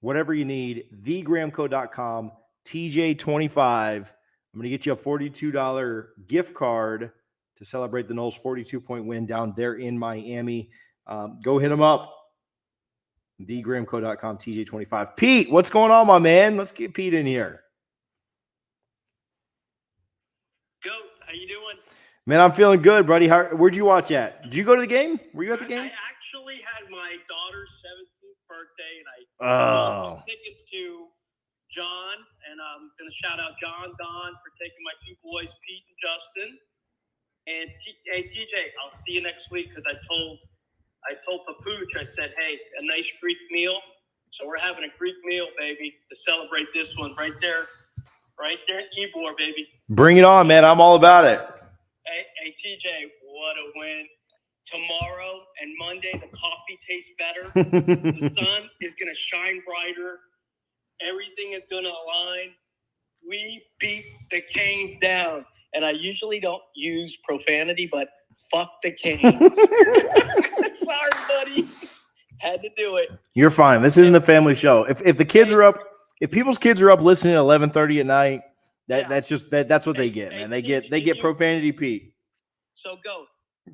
[SPEAKER 2] whatever you need. Thegramco.com, TJ25. I'm going to get you a $42 gift card to celebrate the Noles' 42-point win down there in Miami. Go hit them up. Thegramco.com, TJ25. Pete, what's going on, my man? Let's get Pete in here.
[SPEAKER 5] Go. How you doing?
[SPEAKER 2] Man, I'm feeling good, buddy. Where'd you watch at? Did you go to the game? Were you at the game?
[SPEAKER 5] I actually had my daughter's 17th birthday, and I
[SPEAKER 2] Oh.
[SPEAKER 5] tickets to John, and I'm going to shout out John, Don, for taking my 2 boys, Pete and Justin. And hey, TJ, I'll see you next week because I told Papooch, I said, hey, a nice Greek meal. So we're having a Greek meal, baby, to celebrate this one right there in Ybor, baby.
[SPEAKER 2] Bring it on, man. I'm all about it.
[SPEAKER 5] Hey, TJ, what a win. Tomorrow and Monday, the coffee tastes better. The sun is going to shine brighter. Everything is going to align. We beat the Canes down. And I usually don't use profanity, but fuck the Canes. Sorry, buddy. Had to do it.
[SPEAKER 2] You're fine. This isn't a family show. If the kids are up, if people's kids are up listening at 11:30 at night, that's what they get, man. They get profanity, Pete.
[SPEAKER 5] So go.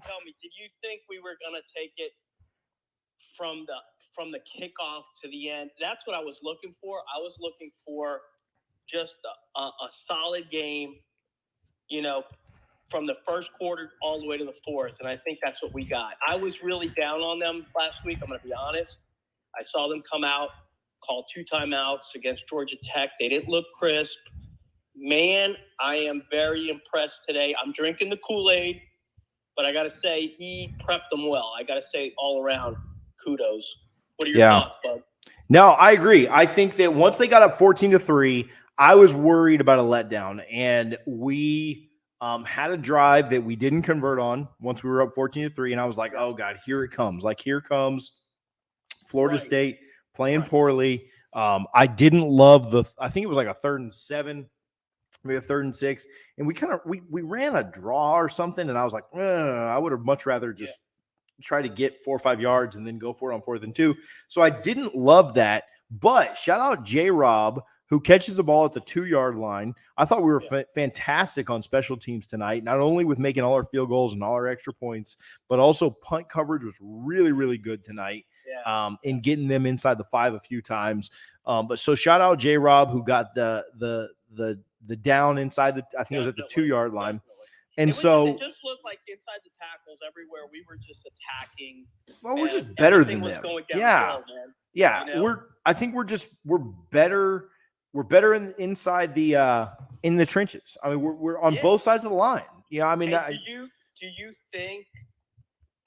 [SPEAKER 5] Tell me, did you think we were gonna take it from the kickoff to the end? That's what I was looking for. I was looking for just a solid game, from the first quarter all the way to the fourth. And I think that's what we got. I was really down on them last week. I'm going to be honest. I saw them come out, call 2 timeouts against Georgia Tech. They didn't look crisp. Man, I am very impressed today. I'm drinking the Kool-Aid, but I got to say he prepped them well. I got to say all around kudos. What are your thoughts, bud?
[SPEAKER 2] No, I agree. I think that once they got up 14-3, I was worried about a letdown, and we had a drive that we didn't convert on once we were up 14-3, and I was like, oh, God, here it comes. Like, here comes Florida State playing poorly. I didn't love I think it was like a 3rd and 7, maybe a 3rd and 6, and we ran a draw or something, and I was like, I would have much rather just try to get 4 or 5 yards and then go for it on 4th and 2. So I didn't love that, but shout out J-Rob, who catches the ball at the 2-yard line. I thought we were fantastic on special teams tonight, not only with making all our field goals and all our extra points, but also punt coverage was really, really good tonight. in getting them inside the 5 a few times. But so shout out J-Rob, who got the down inside I think it was at the 2-yard line. And
[SPEAKER 7] it just looked like inside the tackles everywhere we were just attacking.
[SPEAKER 2] Well, we're just better than them. Yeah. Yeah.
[SPEAKER 7] You know?
[SPEAKER 2] I think we're better. We're better inside in the trenches. I mean, we're on both sides of the line. Yeah. I mean,
[SPEAKER 7] do you think,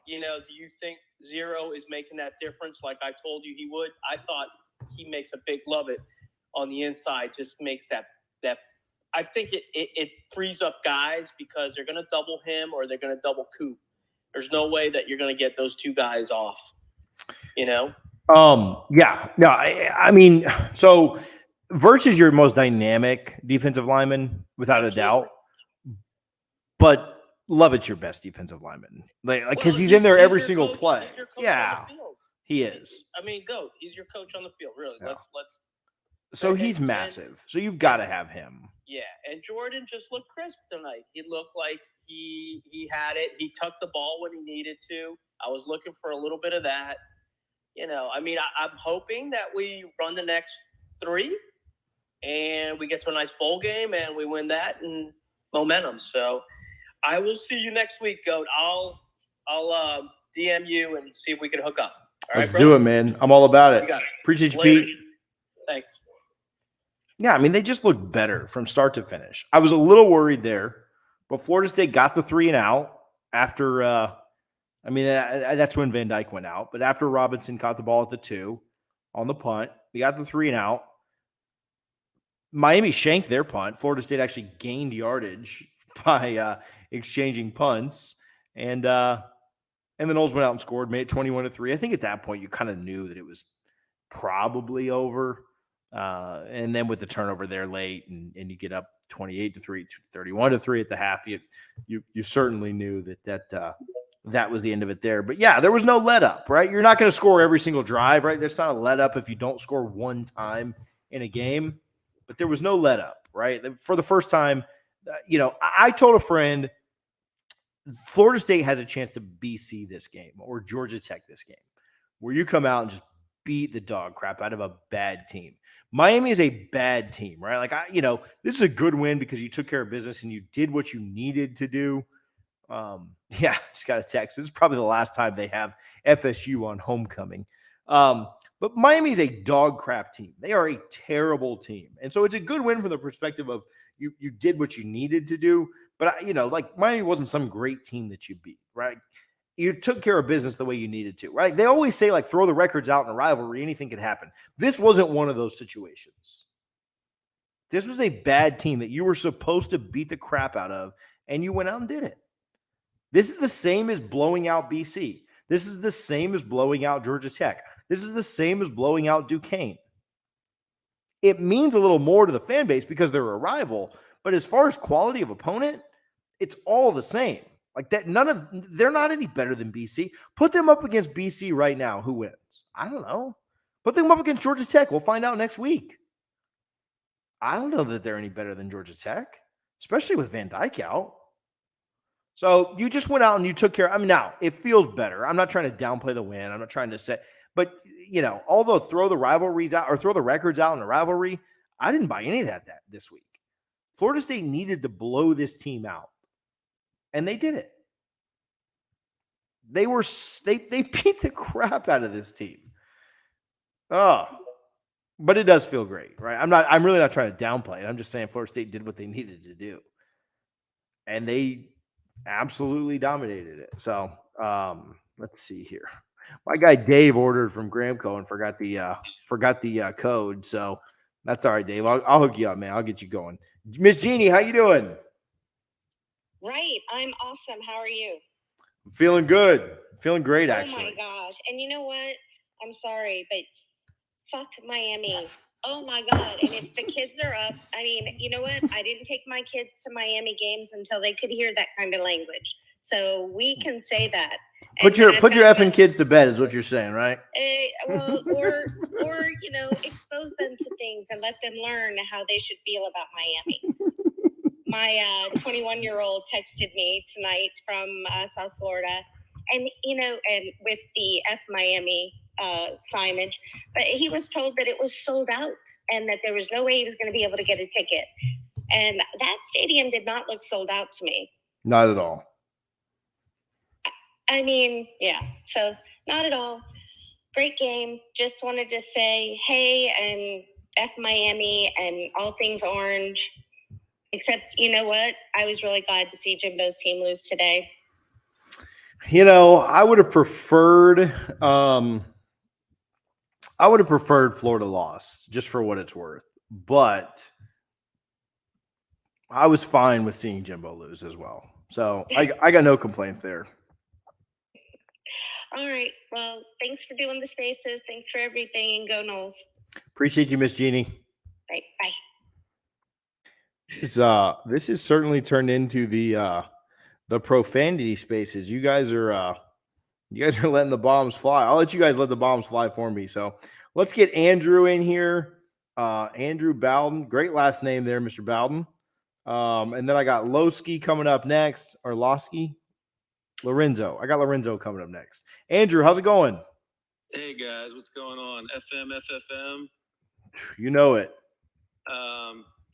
[SPEAKER 7] do you think Zero is making that difference? Like I told you he would. I thought he makes a big love it on the inside, just makes that I think it frees up guys because they're going to double him or they're going to double Coop. There's no way that you're going to get those two guys off, Yeah.
[SPEAKER 2] No, I mean, so Verch is your most dynamic defensive lineman without a doubt, but Lovett's your best defensive lineman. Because he's in there every single play. Yeah, he is.
[SPEAKER 7] I mean, he's your coach on the field, really. Yeah. Let's.
[SPEAKER 2] So he's massive. So you've got to have him.
[SPEAKER 7] Yeah, and Jordan just looked crisp tonight. He looked like he had it. He tucked the ball when he needed to. I was looking for a little bit of that. I mean, I'm hoping that we run the next 3 and we get to a nice bowl game and we win that and momentum. So I will see you next week, Goat. I'll DM you and see if we can hook up. All
[SPEAKER 2] Let's do it, man. I'm all about it. Appreciate you, Pete.
[SPEAKER 7] Thanks.
[SPEAKER 2] Yeah, I mean, they just look better from start to finish. I was a little worried there, but Florida State got the 3 and out after that's when Van Dyke went out. But after Robinson caught the ball at the 2 on the punt, we got the 3 and out. Miami shanked their punt. Florida State actually gained yardage by exchanging punts. And the Noles went out and scored, made it 21-3. I think at that point you kind of knew that it was probably over. And then with the turnover there late and you get up 28-3, 31-3 at the half, you certainly knew that was the end of it there. But yeah, there was no let up, right? You're not going to score every single drive, right? There's not a let up if you don't score one time in a game, but there was no let up, right? For the first time, I told a friend, Florida State has a chance to BC this game or Georgia Tech this game, where you come out and just beat the dog crap out of a bad team. Miami is a bad team, right? This is a good win because you took care of business and you did what you needed to do. Just got a text. This is probably the last time they have FSU on homecoming. But Miami is a dog crap team. They are a terrible team. And so it's a good win from the perspective of you did what you needed to do. But, Miami wasn't some great team that you beat, right? You took care of business the way you needed to, right? They always say, throw the records out in a rivalry. Anything could happen. This wasn't one of those situations. This was a bad team that you were supposed to beat the crap out of, and you went out and did it. This is the same as blowing out BC. This is the same as blowing out Georgia Tech. This is the same as blowing out Duquesne. It means a little more to the fan base because they're a rival, but as far as quality of opponent, it's all the same. They're not any better than BC. Put them up against BC right now. Who wins? I don't know. Put them up against Georgia Tech. We'll find out next week. I don't know that they're any better than Georgia Tech, especially with Van Dyke out. So you just went out and you took care. Now it feels better. I'm not trying to downplay the win. I'm not trying to say, but although throw the rivalries out or throw the records out in a rivalry, I didn't buy any of that this week. Florida State needed to blow this team out. And they did it. They beat the crap out of this team. Oh, but it does feel great, right? I'm really not trying to downplay it. I'm just saying Florida State did what they needed to do. And they absolutely dominated it. So let's see here. My guy Dave ordered from Gramco and forgot the code. So that's all right, Dave. I'll hook you up, man. I'll get you going. Miss Jeannie, how you doing?
[SPEAKER 8] Right. I'm awesome. How are you?
[SPEAKER 2] I'm feeling good. Feeling great, actually.
[SPEAKER 8] Oh, my gosh. And you know what? I'm sorry, but fuck Miami. Oh, my God. And if the kids are up, you know what? I didn't take my kids to Miami games until they could hear that kind of language. So we can say that.
[SPEAKER 2] Put your effing kids to bed is what you're saying, right?
[SPEAKER 8] Or expose them to things and let them learn how they should feel about Miami. My 21-year-old texted me tonight from South Florida, and and with the F Miami signage, but he was told that it was sold out and that there was no way he was going to be able to get a ticket. And that stadium did not look sold out to me.
[SPEAKER 2] Not at all.
[SPEAKER 8] I mean, yeah, so not at all. Great game. Just wanted to say hey and F Miami and all things orange. Except, you know what? I was really glad to see Jimbo's team lose today.
[SPEAKER 2] You know, I would have preferred Florida lost, just for what it's worth. But I was fine with seeing Jimbo lose as well. So I got no complaint there.
[SPEAKER 8] All right. Well, thanks for doing the spaces. Thanks for everything. And go Noles.
[SPEAKER 2] Appreciate you, Miss Jeannie.
[SPEAKER 8] Right. Bye.
[SPEAKER 2] This is certainly turned into the profanity spaces. You guys are letting the bombs fly. I'll let you guys let the bombs fly for me. So let's get Andrew in here. Andrew Bowden, great last name there, Mr. Bowden. And then I got Losky coming up next, or Losky, Lorenzo. I got Lorenzo coming up next. Andrew, how's it going?
[SPEAKER 9] Hey guys, what's going on? FFM.
[SPEAKER 2] You know it.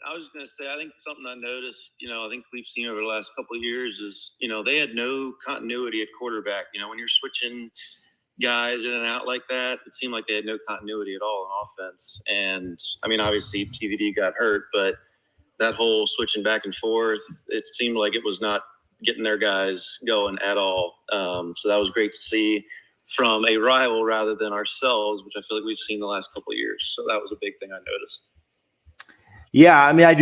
[SPEAKER 9] I was just going to say, I think something I noticed, I think we've seen over the last couple of years is, they had no continuity at quarterback. When you're switching guys in and out like that, it seemed like they had no continuity at all in offense. And I mean, obviously TVD got hurt, but that whole switching back and forth, it seemed like it was not getting their guys going at all. So that was great to see from a rival rather than ourselves, which I feel like we've seen the last couple of years. So that was a big thing I noticed.
[SPEAKER 2] Yeah, I mean, I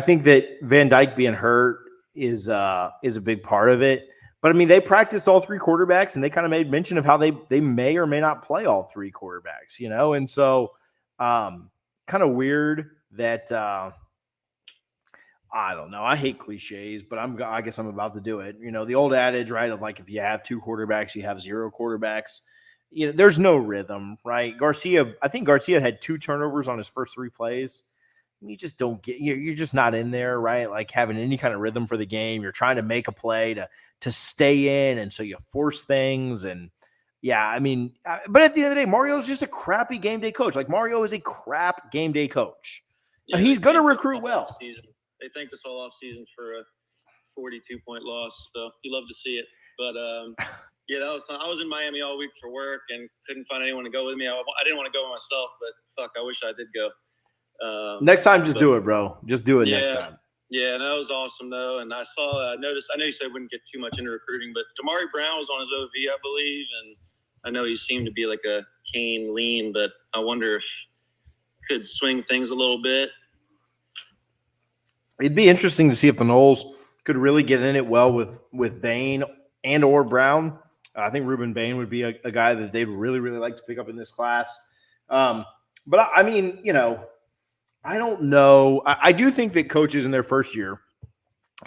[SPEAKER 2] think that Van Dyke being hurt is a big part of it. But I mean, they practiced all three quarterbacks, and they kind of made mention of how they may or may not play all three quarterbacks, and so kind of weird that I don't know. I hate cliches, but I guess I'm about to do it. The old adage, right, of like if you have two quarterbacks, you have zero quarterbacks. There's no rhythm, right? I think Garcia had 2 turnovers on his first 3 plays. You just don't get, you're just not in there, right? Like having any kind of rhythm for the game. You're trying to make a play to stay in. And so you force things. And yeah, I mean, but at the end of the day, Mario's just a crappy game day coach. Like Mario is a crap game day coach.
[SPEAKER 9] Yeah,
[SPEAKER 2] he's going to recruit well.
[SPEAKER 9] They thanked us all off season for a 42-point loss. So you love to see it. But yeah, I was in Miami all week for work and couldn't find anyone to go with me. I didn't want to go myself, but fuck, I wish I did go.
[SPEAKER 2] Next time, just do it, bro. Just do it next time.
[SPEAKER 9] Yeah, and that was awesome, though. And I noticed, I know you said I wouldn't get too much into recruiting, but Damari Brown was on his OV, I believe. And I know he seemed to be like a Kane lean, but I wonder if could swing things a little bit.
[SPEAKER 2] It'd be interesting to see if the Noles could really get in it well with Bain and or Brown. I think Ruben Bain would be a guy that they'd really, really like to pick up in this class. But I mean, I don't know. I do think that coaches in their first year,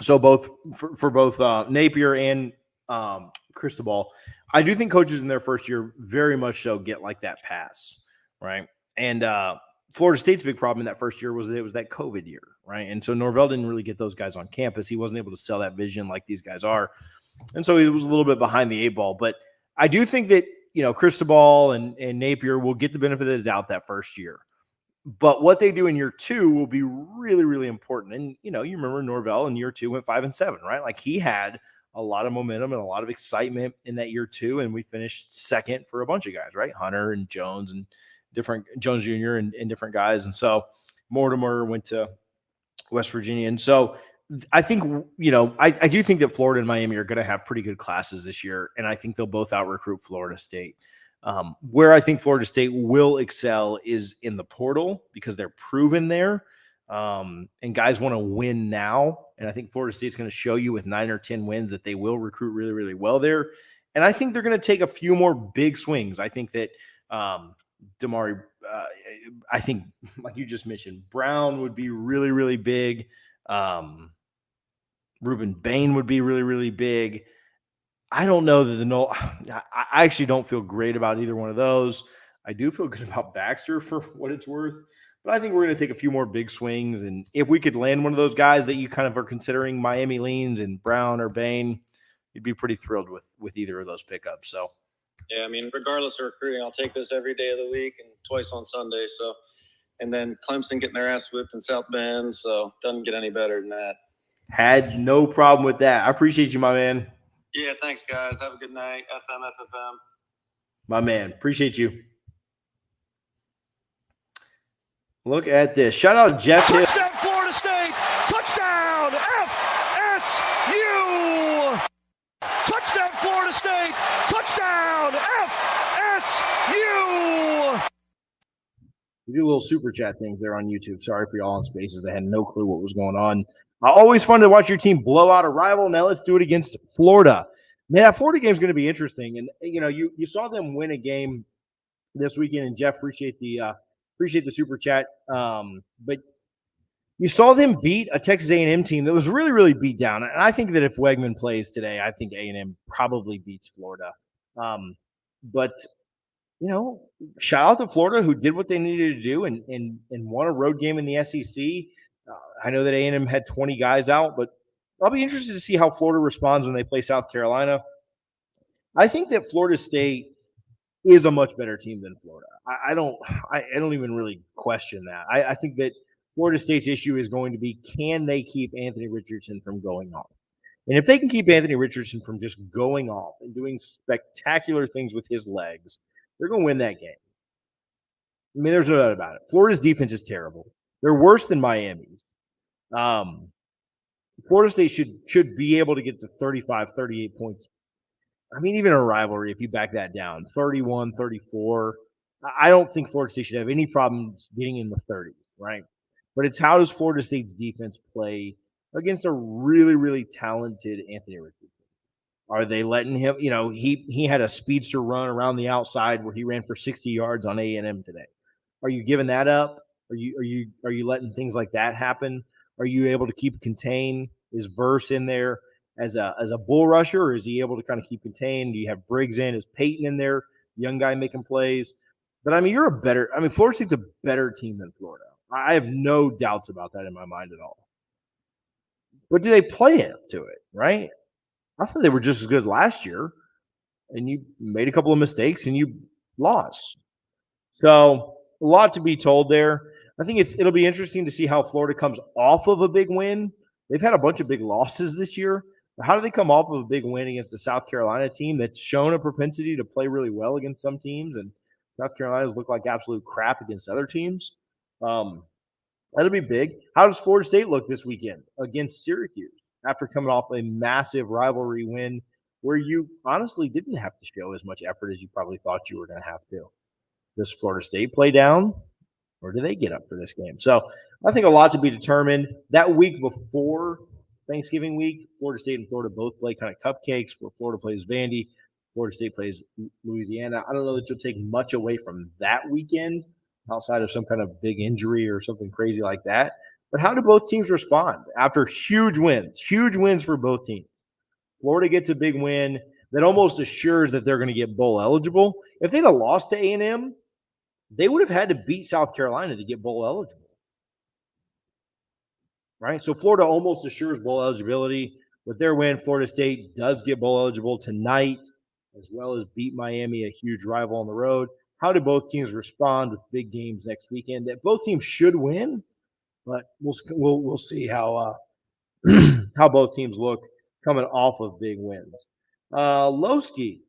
[SPEAKER 2] so both for both Napier and Cristobal, I do think coaches in their first year very much so get like that pass, right? And Florida State's big problem in that first year was that it was that COVID year, right? And so Norvell didn't really get those guys on campus. He wasn't able to sell that vision like these guys are. And so he was a little bit behind the 8 ball. But I do think that, Cristobal and Napier will get the benefit of the doubt that first year. But what they do in year 2 will be really, really important. And, you remember Norvell in year 2 went 5-7, right? Like he had a lot of momentum and a lot of excitement in that year 2. And we finished second for a bunch of guys, right? Hunter and Jones and Jones Jr. and different guys. And so Mortimer went to West Virginia. And so I think, I do think that Florida and Miami are going to have pretty good classes this year. And I think they'll both out-recruit Florida State. Where I think Florida State will excel is in the portal because they're proven there. And guys want to win now. And I think Florida State's going to show you with 9 or 10 wins that they will recruit really, really well there. And I think they're going to take a few more big swings. I think that Damari, I think, like you just mentioned, Brown would be really, really big. Ruben Bain would be really, really big. I don't know that I actually don't feel great about either one of those. I do feel good about Baxter for what it's worth, but I think we're going to take a few more big swings. And if we could land one of those guys that you kind of are considering Miami leans and Brown or Bain, you'd be pretty thrilled with either of those pickups. So
[SPEAKER 9] Yeah, I mean, regardless of recruiting, I'll take this every day of the week and twice on Sunday. So, and then Clemson getting their ass whipped in South Bend, so doesn't get any better than that.
[SPEAKER 2] Had no problem with that. I appreciate you, my man.
[SPEAKER 9] Yeah, thanks, guys. Have a good night. FFM.
[SPEAKER 2] My man, appreciate you. Look at this. Shout out Jeff Hill.
[SPEAKER 10] Touchdown, Florida State. Touchdown, FSU. Touchdown, Florida State. Touchdown, FSU.
[SPEAKER 2] We do little super chat things there on YouTube. Sorry for y'all in spaces that had no clue what was going on. Always fun to watch your team blow out a rival. Now let's do it against Florida. Man, that Florida game is going to be interesting. And, you know, you saw them win a game this weekend. And, Jeff, appreciate the super chat. But you saw them beat a Texas A&M team that was really, really beat down. And I think that if Wegman plays today, I think A&M probably beats Florida. But, you know, shout out to Florida who did what they needed to do and won a road game in the SEC. I know that A&M had 20 guys out, but I'll be interested to see how Florida responds when they play South Carolina. I think that Florida State is a much better team than Florida. I don't even really question that. I think that Florida State's issue is going to be, can they keep Anthony Richardson from going off? And if they can keep Anthony Richardson from just going off and doing spectacular things with his legs, they're going to win that game. I mean, there's no doubt about it. Florida's defense is terrible. They're worse than Miami's. Florida State should be able to get to 35, 38 points. I mean, even a rivalry, if you back that down, 31, 34. I don't think Florida State should have any problems getting in the 30s, right? But it's how does Florida State's defense play against a really, really talented Anthony Richardson? Are they letting him, you know, he had a speedster run around the outside where he ran for 60 yards on A&M today. Are you giving that up? Are you letting things like that happen? Are you able to keep contain? Is Verse in there as a bull rusher, or is he able to kind of keep contained? Do you have Briggs in? Is Peyton in there? Young guy making plays. But I mean, Florida State's a better team than Florida. I have no doubts about that in my mind at all. But do they play up to it, right? I thought they were just as good last year, and you made a couple of mistakes and you lost. So a lot to be told there. I think it'll be interesting to see how Florida comes off of a big win. They've had a bunch of big losses this year. But how do they come off of a big win against the South Carolina team that's shown a propensity to play really well against some teams, and South Carolina's look like absolute crap against other teams? That'll be big. How does Florida State look this weekend against Syracuse after coming off a massive rivalry win where you honestly didn't have to show as much effort as you probably thought you were going to have to? Does Florida State play down, or do they get up for this game? So I think a lot to be determined. That week before Thanksgiving week, Florida State and Florida both play kind of cupcakes, where Florida plays Vandy, Florida State plays Louisiana. I don't know that you'll take much away from that weekend outside of some kind of big injury or something crazy like that. But how do both teams respond after huge wins for both teams? Florida gets a big win that almost assures that they're going to get bowl eligible. If they'd have lost to A&M, they would have had to beat South Carolina to get bowl eligible. Right? So Florida almost assures bowl eligibility. With their win, Florida State does get bowl eligible tonight, as well as beat Miami, a huge rival on the road. How do both teams respond with big games next weekend? That both teams should win, but we'll see how how both teams look coming off of big wins. Lowski,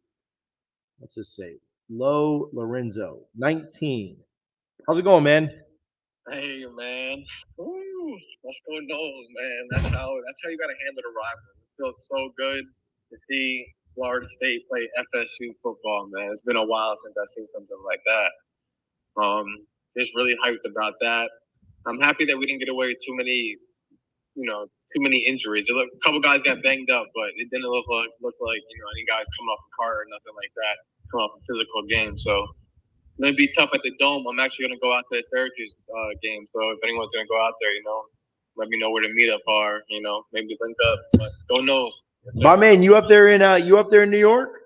[SPEAKER 2] what's his say? Low Lorenzo, 19. How's it going, man?
[SPEAKER 5] Hey, man. Ooh, let's go Noles, man. That's how you got to handle the rivalry. It feels so good to see Florida State play FSU football, man. It's been a while since I've seen something like that. Just really hyped about that. I'm happy that we didn't get away with too many injuries. A couple guys got banged up, but it didn't look like any guys coming off the car or nothing like that, coming off a physical game. So it's going to be tough at the Dome. I'm actually going to go out to the Syracuse game. So if anyone's going to go out there, let me know where the meetup are. Maybe link up. But go Noles.
[SPEAKER 2] My man, you up there in New York?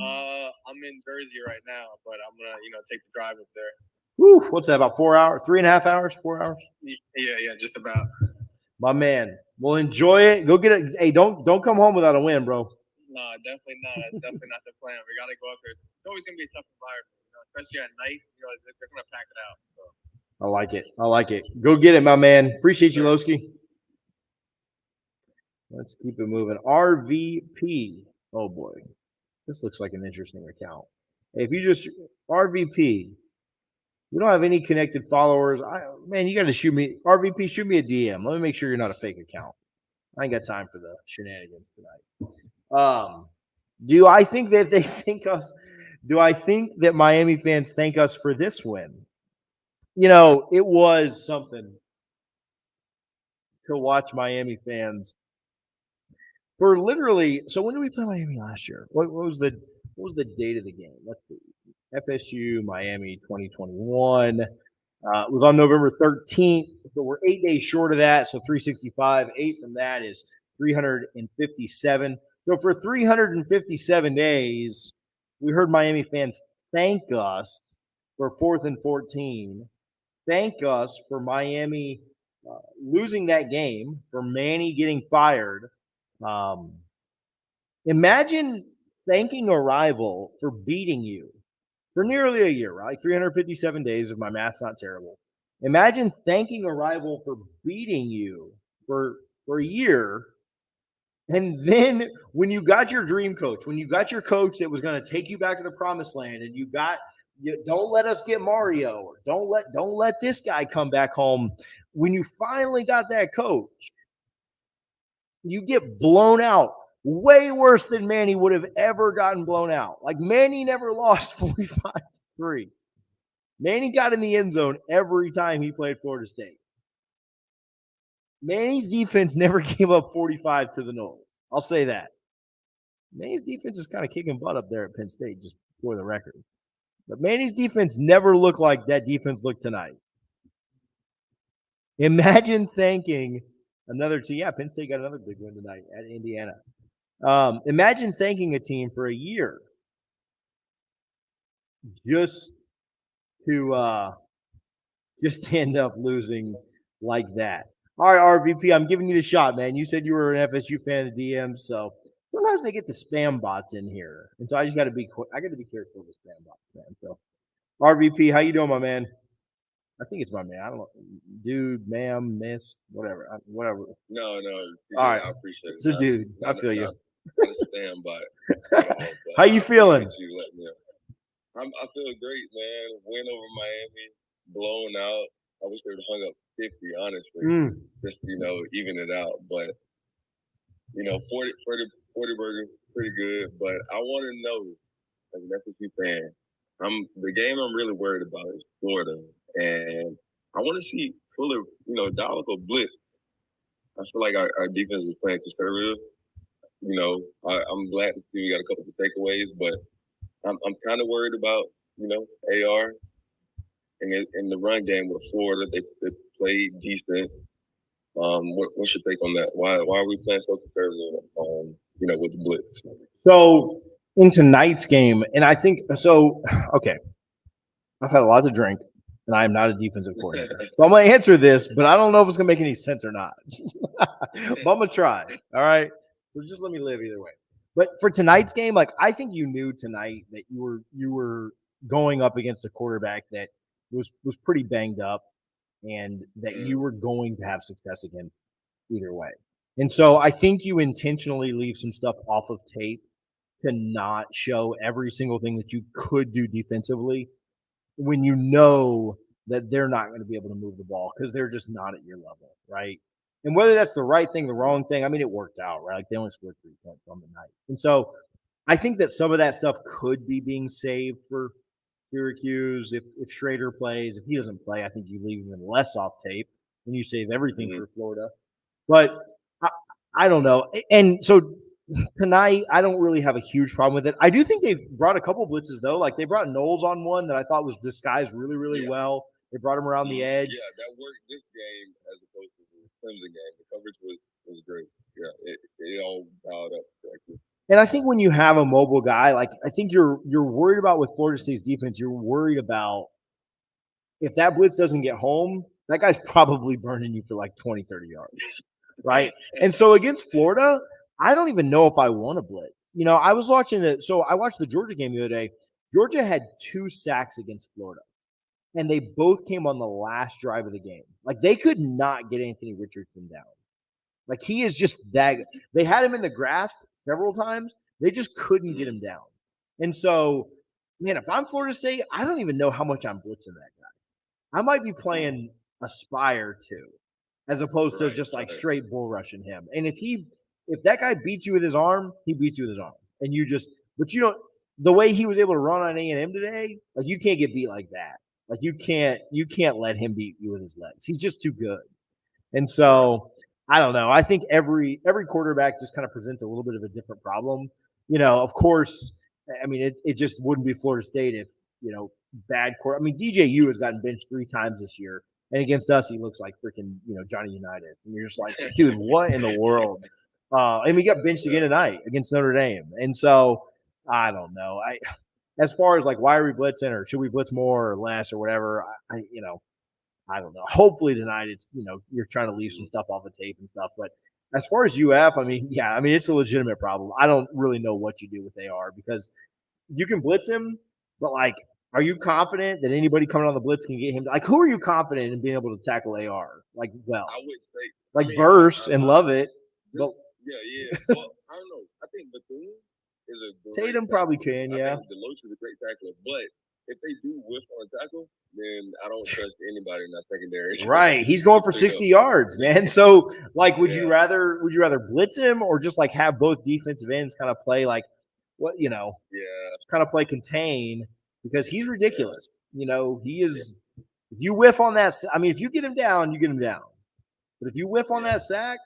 [SPEAKER 5] I'm in Jersey right now, but I'm gonna take the drive up there.
[SPEAKER 2] Woo, what's that, about 4 hours, 3.5 hours, 4 hours?
[SPEAKER 5] Yeah, just about.
[SPEAKER 2] My man, well, enjoy it. Go get it. Hey, don't come home without a win, bro.
[SPEAKER 5] No, definitely not. That's definitely not the plan. We got to go up there. It's always going to be a tough environment, especially at night. They're going to pack it out. So.
[SPEAKER 2] I like it. I like it. Go get it, my man. Appreciate you, Lowski. Let's keep it moving. RVP. Oh, boy. This looks like an interesting account. If you just RVP, we don't have any connected followers. Man, you got to shoot me. RVP, shoot me a DM. Let me make sure you're not a fake account. I ain't got time for the shenanigans tonight. Do I think that they think us? Do I think that Miami fans thank us for this win? It was something to watch Miami fans for literally. So when did we play Miami last year? What was the date of the game? Let's see. FSU Miami 2021. It was on November 13th. So we're 8 days short of that. So 365. 8 from that is 357. So for 357 days, we heard Miami fans thank us for 4th and 14. Thank us for Miami losing that game, for Manny getting fired. Imagine thanking a rival for beating you for nearly a year, right? 357 days, if my math's not terrible. Imagine thanking a rival for beating you for a year. And then when you got your dream coach, when you got your coach that was going to take you back to the promised land, and don't let us get Mario, or don't let this guy come back home. When you finally got that coach, you get blown out way worse than Manny would have ever gotten blown out. Like, Manny never lost 45-3. Manny got in the end zone every time he played Florida State. Manny's defense never gave up 45 to the Noles. I'll say that. Manny's defense is kind of kicking butt up there at Penn State, just for the record. But Manny's defense never looked like that defense looked tonight. Imagine thanking another team. Yeah, Penn State got another big win tonight at Indiana. Imagine thanking a team for a year just to end up losing like that. All right, RVP, I'm giving you the shot, man. You said you were an FSU fan of the DMs, so sometimes they get the spam bots in here, and so I got to be careful of the spam bots, man. So, RVP, how you doing, my man? I think it's my man. I don't know, dude, ma'am, miss, whatever.
[SPEAKER 4] No.
[SPEAKER 2] All right,
[SPEAKER 4] I appreciate it.
[SPEAKER 2] it's a dude. I feel you.
[SPEAKER 4] Not a spam bot.
[SPEAKER 2] How you feeling?
[SPEAKER 4] I feel great, man. Win over Miami, blown out. I wish they would have hung up 50, honestly. Just, even it out. But, 40 burger, pretty good. But I want to know, as an FSU fan, the game I'm really worried about is Florida. And I want to see Fuller, dial a blitz. I feel like our defense is playing conservative. I'm glad to see we got a couple of takeaways, but I'm kind of worried about, AR and in the run game with Florida. They played decent. What's your take on that? Why are we playing so conservative, with the blitz?
[SPEAKER 2] So in tonight's game, and I think so. Okay, I've had a lot to drink, and I am not a defensive coordinator, so I'm going to answer this, but I don't know if it's going to make any sense or not. But I'm going to try. All right, so just let me live either way. But for tonight's game, I think you knew tonight that you were going up against a quarterback that was pretty banged up, and that you were going to have success against either way. And so I think you intentionally leave some stuff off of tape to not show every single thing that you could do defensively when you know that they're not going to be able to move the ball because they're just not at your level, right? And whether that's the right thing, the wrong thing, I mean, it worked out, right? Like, they only scored 3 points on the night. And so I think that some of that stuff could be being saved for Syracuse. If Schrader plays, if he doesn't play, I think you leave even less off tape and you save everything for Florida. But I don't know. And so tonight, I don't really have a huge problem with it. I do think they've brought a couple blitzes, though. Like, they brought Noles on one that I thought was disguised really, really well. They brought him around the edge.
[SPEAKER 4] Yeah, that worked this game as opposed to the Clemson game. The coverage was great. Yeah, it all dialed up correctly.
[SPEAKER 2] And I think when you have a mobile guy, I think you're worried about with Florida State's defense, you're worried about if that blitz doesn't get home, that guy's probably burning you for 20, 30 yards, right? And so against Florida, I don't even know if I want to blitz. I was watching I watched the Georgia game the other day. Georgia had 2 sacks against Florida, and they both came on the last drive of the game. Like, they could not get Anthony Richardson down. Like, he is just that. They had him in the grasp several times. They just couldn't get him down. And so, man, if I'm Florida State, I don't even know how much I'm blitzing that guy. I might be playing Aspire too, as opposed to just like straight bull rushing him. And if that guy beats you with his arm, he beats you with his arm. And but you don't, the way he was able to run on A&M today, like, you can't get beat like that. Like, you can't let him beat you with his legs. He's just too good. And so, I don't know. I think every quarterback just kind of presents a little bit of a different problem. Of course, I mean, it just wouldn't be Florida State if, bad quarter. I mean, DJU has gotten benched 3 times this year. And against us, he looks like freaking, Johnny Unitas. And you're just like, dude, what in the world? And we got benched again tonight against Notre Dame. And so, I don't know. As far as like, why are we blitzing, or should we blitz more or less or whatever? I don't know. Hopefully tonight it's, you're trying to leave some stuff off the tape and stuff. But as far as UF, it's a legitimate problem. I don't really know what you do with AR, because you can blitz him, but like, are you confident that anybody coming on the blitz can get him? Like, who are you confident in being able to tackle AR? Like, well,
[SPEAKER 11] I would say
[SPEAKER 2] like Verse and Lovett. But
[SPEAKER 11] yeah. Well, I don't know. I think Bethune is a great
[SPEAKER 2] Tatum
[SPEAKER 11] tackler.
[SPEAKER 2] probably can,
[SPEAKER 11] I
[SPEAKER 2] yeah.
[SPEAKER 11] think Deloach is a great tackler, but if they do whiff on a tackle, then I don't trust anybody in that secondary.
[SPEAKER 2] Right. He's going for 60 yards, man. So, like, would you rather blitz him, or just like have both defensive ends kind of play like kind of play contain, because he's ridiculous. He is. If you whiff on that, if you get him down, you get him down. But if you whiff on that sack,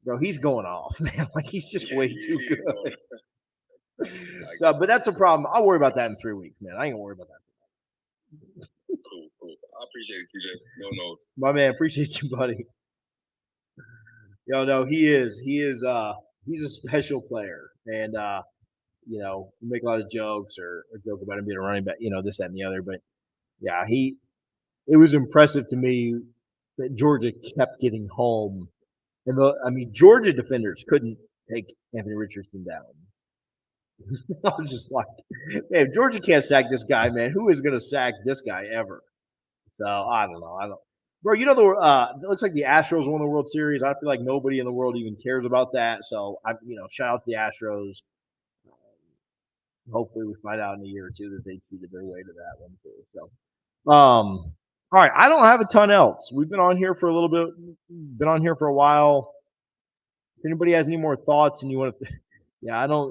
[SPEAKER 2] bro, he's going off, man. Like, he's just way too good. So, but that's a problem. I'll worry about that in 3 weeks, man. I ain't gonna worry about that.
[SPEAKER 11] Cool. I appreciate it, TJ. No.
[SPEAKER 2] My man, appreciate you, buddy. No, he's a special player, and we make a lot of jokes or joke about him being a running back, this, that, and the other. But yeah, it was impressive to me that Georgia kept getting home, and Georgia defenders couldn't take Anthony Richardson down. I was just like, man, if Georgia can't sack this guy, man, who is going to sack this guy ever? So I don't know. Bro, it looks like the Astros won the World Series. I feel like nobody in the world even cares about that. So shout out to the Astros. Hopefully we find out in a year or two that they cheated their way to that one too. So, all right. I don't have a ton else. We've been on here for a little bit, been on here for a while. If anybody has any more thoughts and you want to,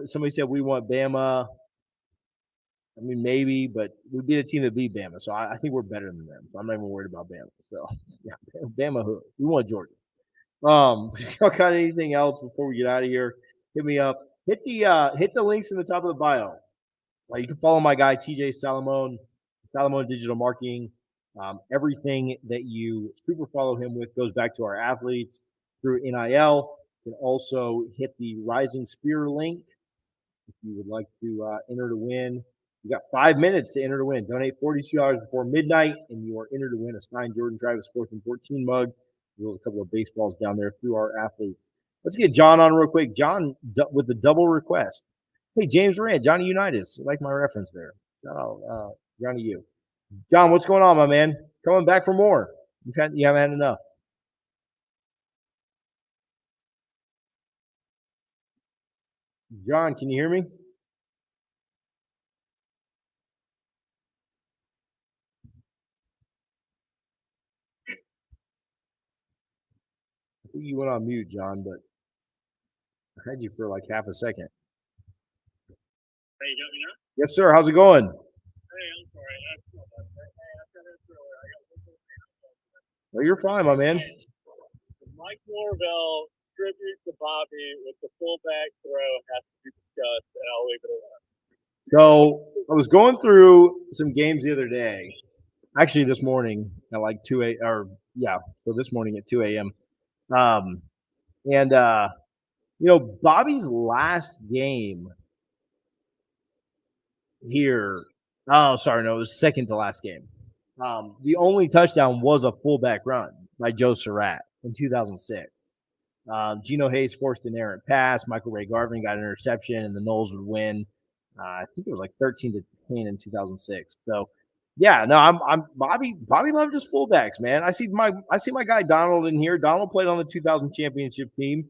[SPEAKER 2] somebody said we want Bama. Maybe, but we beat a team that beat Bama. So I think we're better than them. So I'm not even worried about Bama. So yeah, Bama who? We want Georgia. If y'all got anything else before we get out of here, hit me up. Hit the links in the top of the bio. You can follow my guy TJ Salamone Digital Marketing. Everything that you super follow him with goes back to our athletes through NIL. You can also hit the Rising Spear link if you would like to enter to win. You got 5 minutes to enter to win. Donate $42 before midnight, and you are entered to win a signed Jordan Travis 4th and 14 mug, as well as a couple of baseballs down there through our athletes. Let's get John on real quick. John with the double request. Hey, James Rand, Johnny Unitas. I like my reference there. Shout out, Johnny you. John, what's going on, my man? Coming back for more. You haven't had enough. John, can you hear me? I think you went on mute, John, but I had you for like half a second.
[SPEAKER 5] Hey, you got me now?
[SPEAKER 2] Yes, sir. How's it going?
[SPEAKER 5] Hey, I'm sorry.
[SPEAKER 2] No, you're fine, my man.
[SPEAKER 5] Mike Norvell tribute to Bobby with the fullback throw has to be discussed, and I'll leave it alone.
[SPEAKER 2] So I was going through some games the other day, actually this morning at like this morning at 2 a.m. Bobby's last game here. Oh, sorry, no, it was second to last game. The only touchdown was a fullback run by Joe Surratt in 2006. Geno Hayes forced an errant pass. Michael Ray Garvin got an interception, and the Noles would win. I think it was like 13-10 in 2006. So, yeah, no, I'm Bobby. Bobby loved his fullbacks, man. I see my guy Donald in here. Donald played on the 2000 championship team.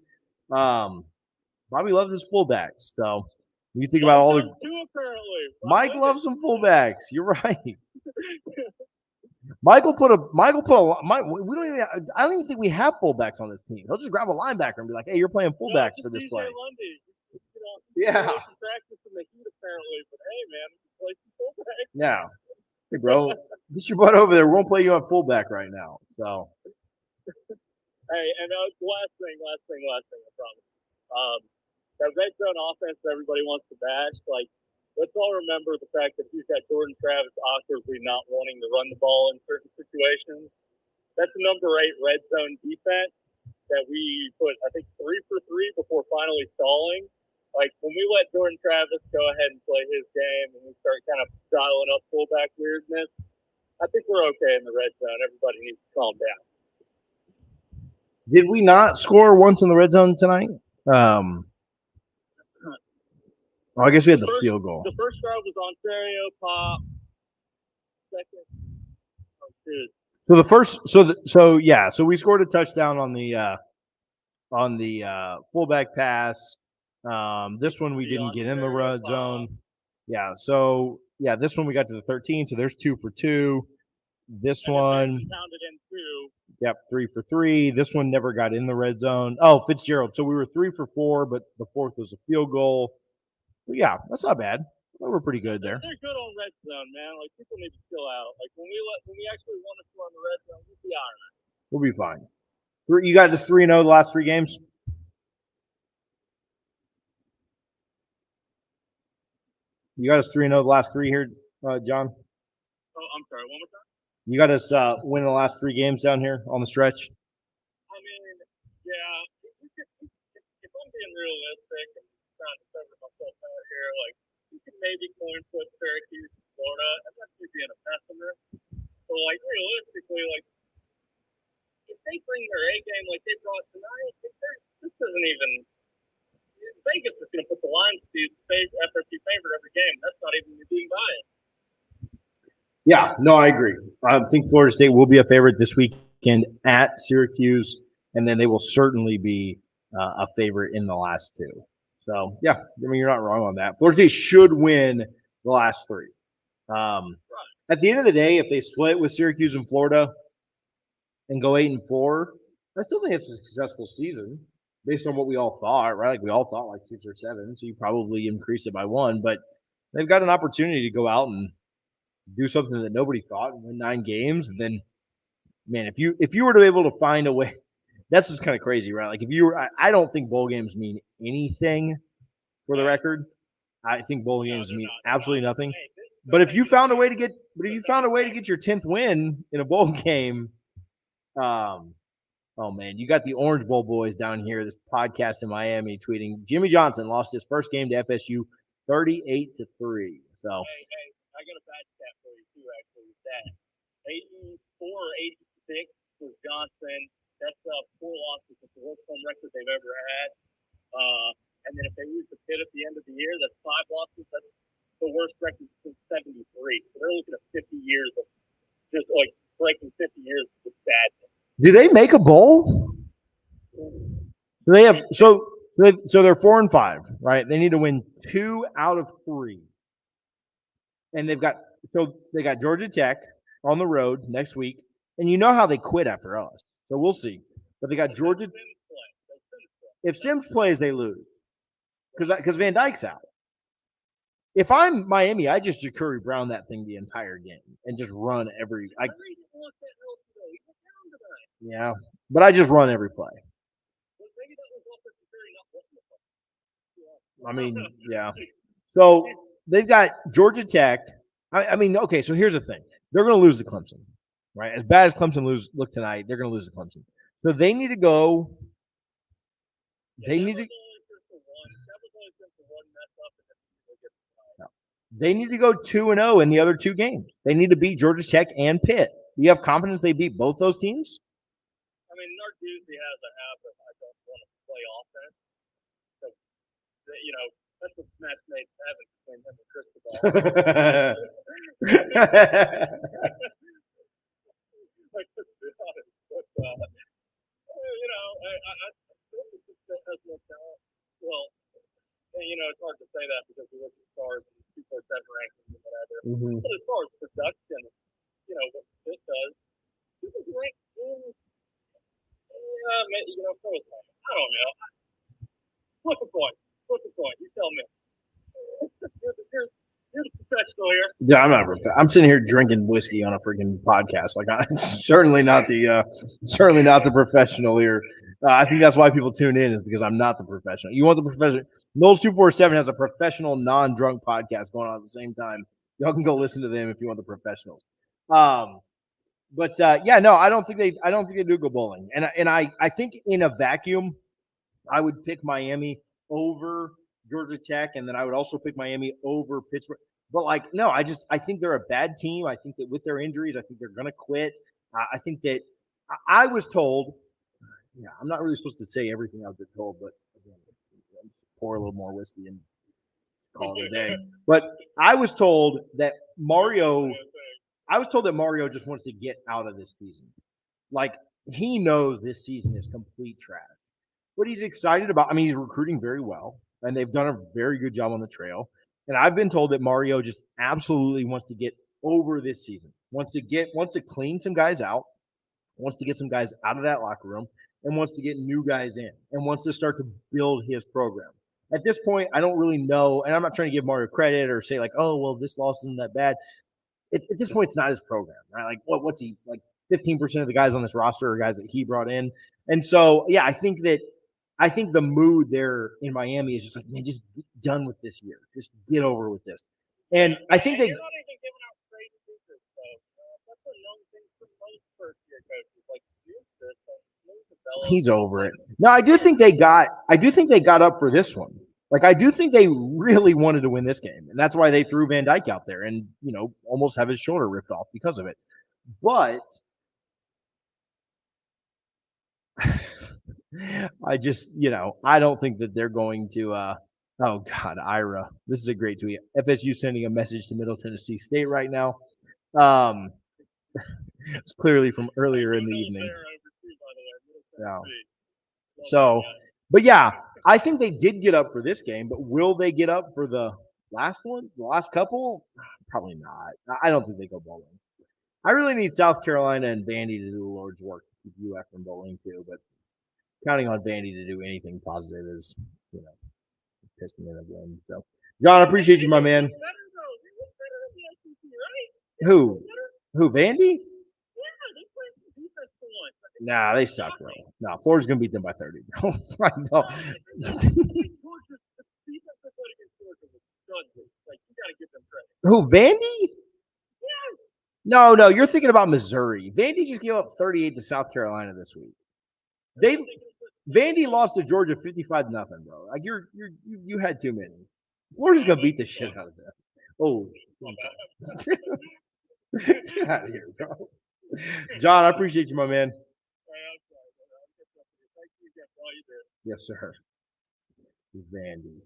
[SPEAKER 2] Bobby loved his fullbacks. So, you think about all the Mike loves some fullbacks. You're right. Michael put a we don't even I don't even think we have fullbacks on this team. He'll just grab a linebacker and be like, "Hey, you're playing fullback for this play."
[SPEAKER 5] Lundy.
[SPEAKER 2] Yeah.
[SPEAKER 5] Practice in the heat apparently, but hey, man, play some fullback.
[SPEAKER 2] Yeah. Hey, bro, get your butt over there. We won't play you on fullback right now. So.
[SPEAKER 5] Hey, and last thing, I promise. That red zone offense that everybody wants to bash, like, let's all remember the fact that he's got Jordan Travis awkwardly not wanting to run the ball in certain situations. That's a number 8 red zone defense that we put, I think, 3 for 3 before finally stalling. Like, when we let Jordan Travis go ahead and play his game and we start kind of dialing up fullback weirdness, I think we're okay in the red zone. Everybody needs to calm down.
[SPEAKER 2] Did we not score once in the red zone tonight? I guess we had the field goal.
[SPEAKER 5] The first drive was Ontario pop. Second, dude.
[SPEAKER 2] So the first, so we scored a touchdown on the fullback pass. This one we didn't get in the red zone. Yeah, so this one we got to the 13. So there's 2 for 2. This one,
[SPEAKER 5] pounded in 2.
[SPEAKER 2] Yep, 3 for 3. This one never got in the red zone. Oh, Fitzgerald. So we were 3 for 4, but the fourth was a field goal. But yeah, that's not bad. We're pretty good there.
[SPEAKER 5] They're good on red zone, man. Like, people need to chill out. Like, when we actually want to score on the red zone, we'll be all right.
[SPEAKER 2] We'll be fine. You got us 3-0 the last 3 games? You got us 3-0 the last 3 here, John?
[SPEAKER 5] Oh, I'm sorry. One more time?
[SPEAKER 2] You got us winning the last 3 games down here on the stretch?
[SPEAKER 5] I mean, yeah. If I'm being realistic and trying to cover myself out here, like, you can maybe coin flip Syracuse, Florida, and that's me being a pessimist. So, like, realistically, like, if they bring their A game like they brought tonight, this isn't even – Vegas is going to put the lines to these FSU favorite every game. That's not even being biased.
[SPEAKER 2] Yeah, no, I agree. I think Florida State will be a favorite this weekend at Syracuse, and then they will certainly be a favorite in the last 2. So, yeah, I mean, you're not wrong on that. Florida State should win the last 3. At the end of the day, if they split with Syracuse and Florida and go 8-4, I still think it's a successful season based on what we all thought, right? Like, we all thought like 6 or 7, so you probably increased it by 1. But they've got an opportunity to go out and do something that nobody thought and win 9 games. And then, man, if you were to be able to find a way, that's just kind of crazy, right? Like, if you were, I don't think bowl games mean anything for the record. I think bowl games mean absolutely nothing. But if you found a way to get your 10th win in a bowl game, oh man, you got the Orange Bowl boys down here. This podcast in Miami tweeting Jimmy Johnson lost his first game to FSU 38-3. So.
[SPEAKER 5] Hey, I got a bad stat for you too. Actually, with that 84 or 86 was Johnson. That's 4 losses. It's the worst home record they've ever had. And then if they lose the Pitt at the end of the year, that's 5 losses. That's the worst record since '73. So they're looking at 50 years of just like breaking 50 years of badness.
[SPEAKER 2] Do they make a bowl? So they're 4-5, right? They need to win 2 out of 3. And they got Georgia Tech on the road next week. And you know how they quit after us. So we'll see. But they got Georgia. If Sims plays, they lose. Because Van Dyke's out. If I'm Miami, I just Ja'Curry Brown that thing the entire game and just run every. Yeah, but I just run every play. I mean, yeah. So they've got Georgia Tech. I mean, okay. So here's the thing: they're going to lose to Clemson, right? As bad as Clemson look tonight, they're going to lose to Clemson. So they need to go. They need to. They need to go 2-0 in the other 2 games. They need to beat Georgia Tech and Pitt. Do you have confidence they beat both those teams?
[SPEAKER 5] I mean, Narduzzi has a habit I don't want to play offense. So, that's what match made in heaven between him and Cristobal. Like, to be honest, but, I still think this still has more talent. Well, it's hard to say that because we look at stars and 247 rankings and whatever.
[SPEAKER 2] Mhm.
[SPEAKER 5] But as far as production, what this does, this is ranked in, so is mine. I don't know. Flip a coin. You tell me. You're the professional here.
[SPEAKER 2] Yeah, I'm not. I'm sitting here drinking whiskey on a freaking podcast. Like, I'm certainly not the professional here. I think that's why people tune in, is because I'm not the professional. You want the professional? Noles 247 has a professional non-drunk podcast going on at the same time. Y'all can go listen to them if you want the professionals. But no, I don't think they do go bowling. And I think in a vacuum, I would pick Miami over Georgia Tech, and then I would also pick Miami over Pittsburgh. But no, I think they're a bad team. I think that with their injuries, I think they're going to quit. I think that I was told. Yeah, I'm not really supposed to say everything I've been told, but again, pour a little more whiskey and call it a day. But I was told that Mario just wants to get out of this season. Like, he knows this season is complete trash. But he's excited about, he's recruiting very well, and they've done a very good job on the trail. And I've been told that Mario just absolutely wants to get over this season, wants to clean some guys out, wants to get some guys out of that locker room, and wants to get new guys in, and wants to start to build his program. At this point, I don't really know, and I'm not trying to give Mario credit or say like, oh, well, this loss isn't that bad. At this point, it's not his program, right? Like, what's he, like 15% of the guys on this roster are guys that he brought in. And so, yeah, I think the mood there in Miami is just like, man, just get done with this year. Just get over with this. And I think
[SPEAKER 5] they're not even giving out great secrets, though. That's a young thing for most first-year coaches. Like,
[SPEAKER 2] he's over it. No, I do think they got up for this one. Like, I do think they really wanted to win this game, and that's why they threw Van Dyke out there and, almost have his shoulder ripped off because of it. But I just, I don't think that they're going to oh God, Ira. This is a great tweet. FSU sending a message to Middle Tennessee State right now. It's clearly from earlier in the evening. Yeah. So, but yeah, I think they did get up for this game, but will they get up for the last one? The last couple? Probably not. I don't think they go bowling. I really need South Carolina and Vandy to do the Lord's work to keep UF from bowling too, but counting on Vandy to do anything positive is, pissing in again. So, John, I appreciate you, my man. Who? Vandy? Nah, they suck, bro. No, Florida's gonna beat them by 30. I know. Who, Vandy? No, you're thinking about Missouri. Vandy just gave up 38 to South Carolina this week. Vandy lost to Georgia 55-0, bro. Like, you had too many. Florida's gonna beat the shit out of them. Oh, get out of here, bro. John, I appreciate you, my man. Yes, sir. Vandy.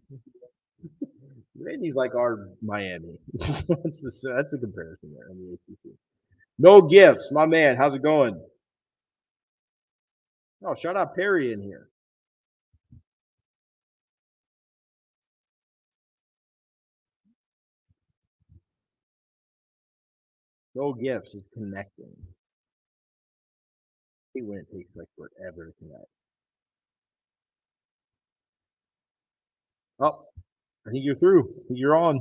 [SPEAKER 2] Vandy's like our Miami. That's the comparison there in the ACC. No gifts, my man. How's it going? Oh, shout out Perry in here. No gifts is connecting. I hate when it takes like forever to connect. Oh, I think you're through. I think you're on.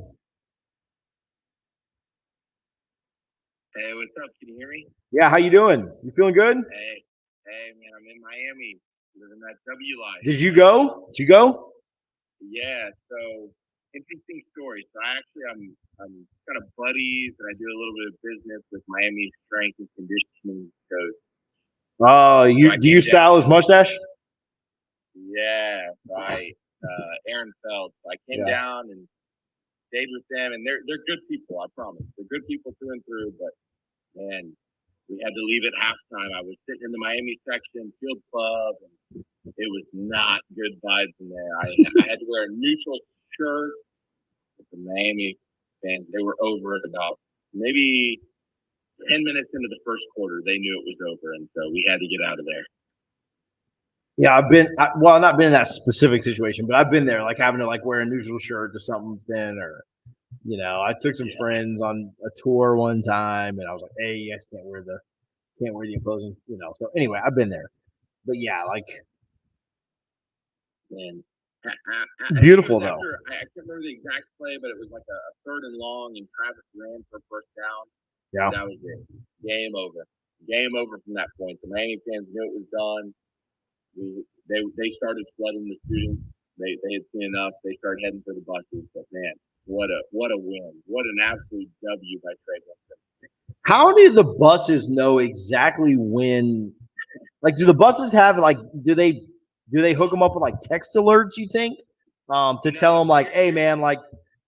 [SPEAKER 12] Hey, what's up? Can you hear me?
[SPEAKER 2] Yeah, how you doing? You feeling good?
[SPEAKER 12] Hey, man, I'm in Miami, living that W life.
[SPEAKER 2] Did you go?
[SPEAKER 12] Yeah, so interesting story. So I'm kind of buddies, and I do a little bit of business with Miami strength and conditioning coach.
[SPEAKER 2] Oh, do you style his mustache?
[SPEAKER 12] Yeah, right. Aaron Feld. So I came down and stayed with them, and they're good people. I promise, they're good people through and through. But man, We had to leave at halftime. I was sitting in the Miami section, field club, and it was not good vibes in there. I had to wear a neutral shirt. With the Miami fans, they were over it about maybe 10 minutes into the first quarter. They knew it was over, and so we had to get out of there.
[SPEAKER 2] Yeah, not been in that specific situation, but I've been there, like having to like wear a neutral shirt to something thin, or I took some friends on a tour one time, and I was like, hey, you guys can't wear the opposing, So anyway, I've been there, but yeah, like,
[SPEAKER 12] man,
[SPEAKER 2] beautiful though.
[SPEAKER 12] I can't remember the exact play, but it was like a 3rd and long, and Travis ran for first down.
[SPEAKER 2] Yeah,
[SPEAKER 12] that was it. Game over from that point. The Miami fans knew it was done. They started flooding the students. They had seen enough. They started heading for the buses. But man, what a win! What an absolute W by Trey Wilson.
[SPEAKER 2] How do the buses know exactly when? Like, do the buses have like? Do they hook them up with like text alerts? You think to tell them like, hey man, like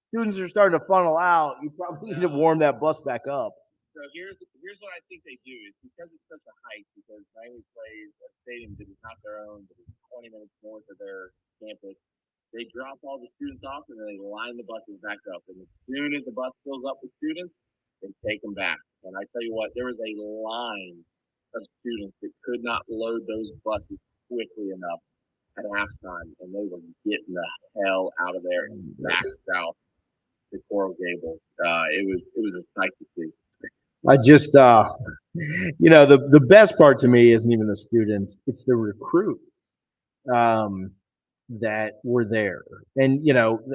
[SPEAKER 2] students are starting to funnel out. You probably need to warm that bus back up.
[SPEAKER 12] So here's what I think they do is because it's such a hike, because Miami plays a stadium that is not their own, but is 20 minutes north of their campus. They drop all the students off and then they line the buses back up. And as soon as the bus fills up with students, they take them back. And I tell you what, there was a line of students that could not load those buses quickly enough at halftime, and they were getting the hell out of there and back south to Coral Gables. It was a sight to see.
[SPEAKER 2] I just, the best part to me isn't even the students; it's the recruits that were there. And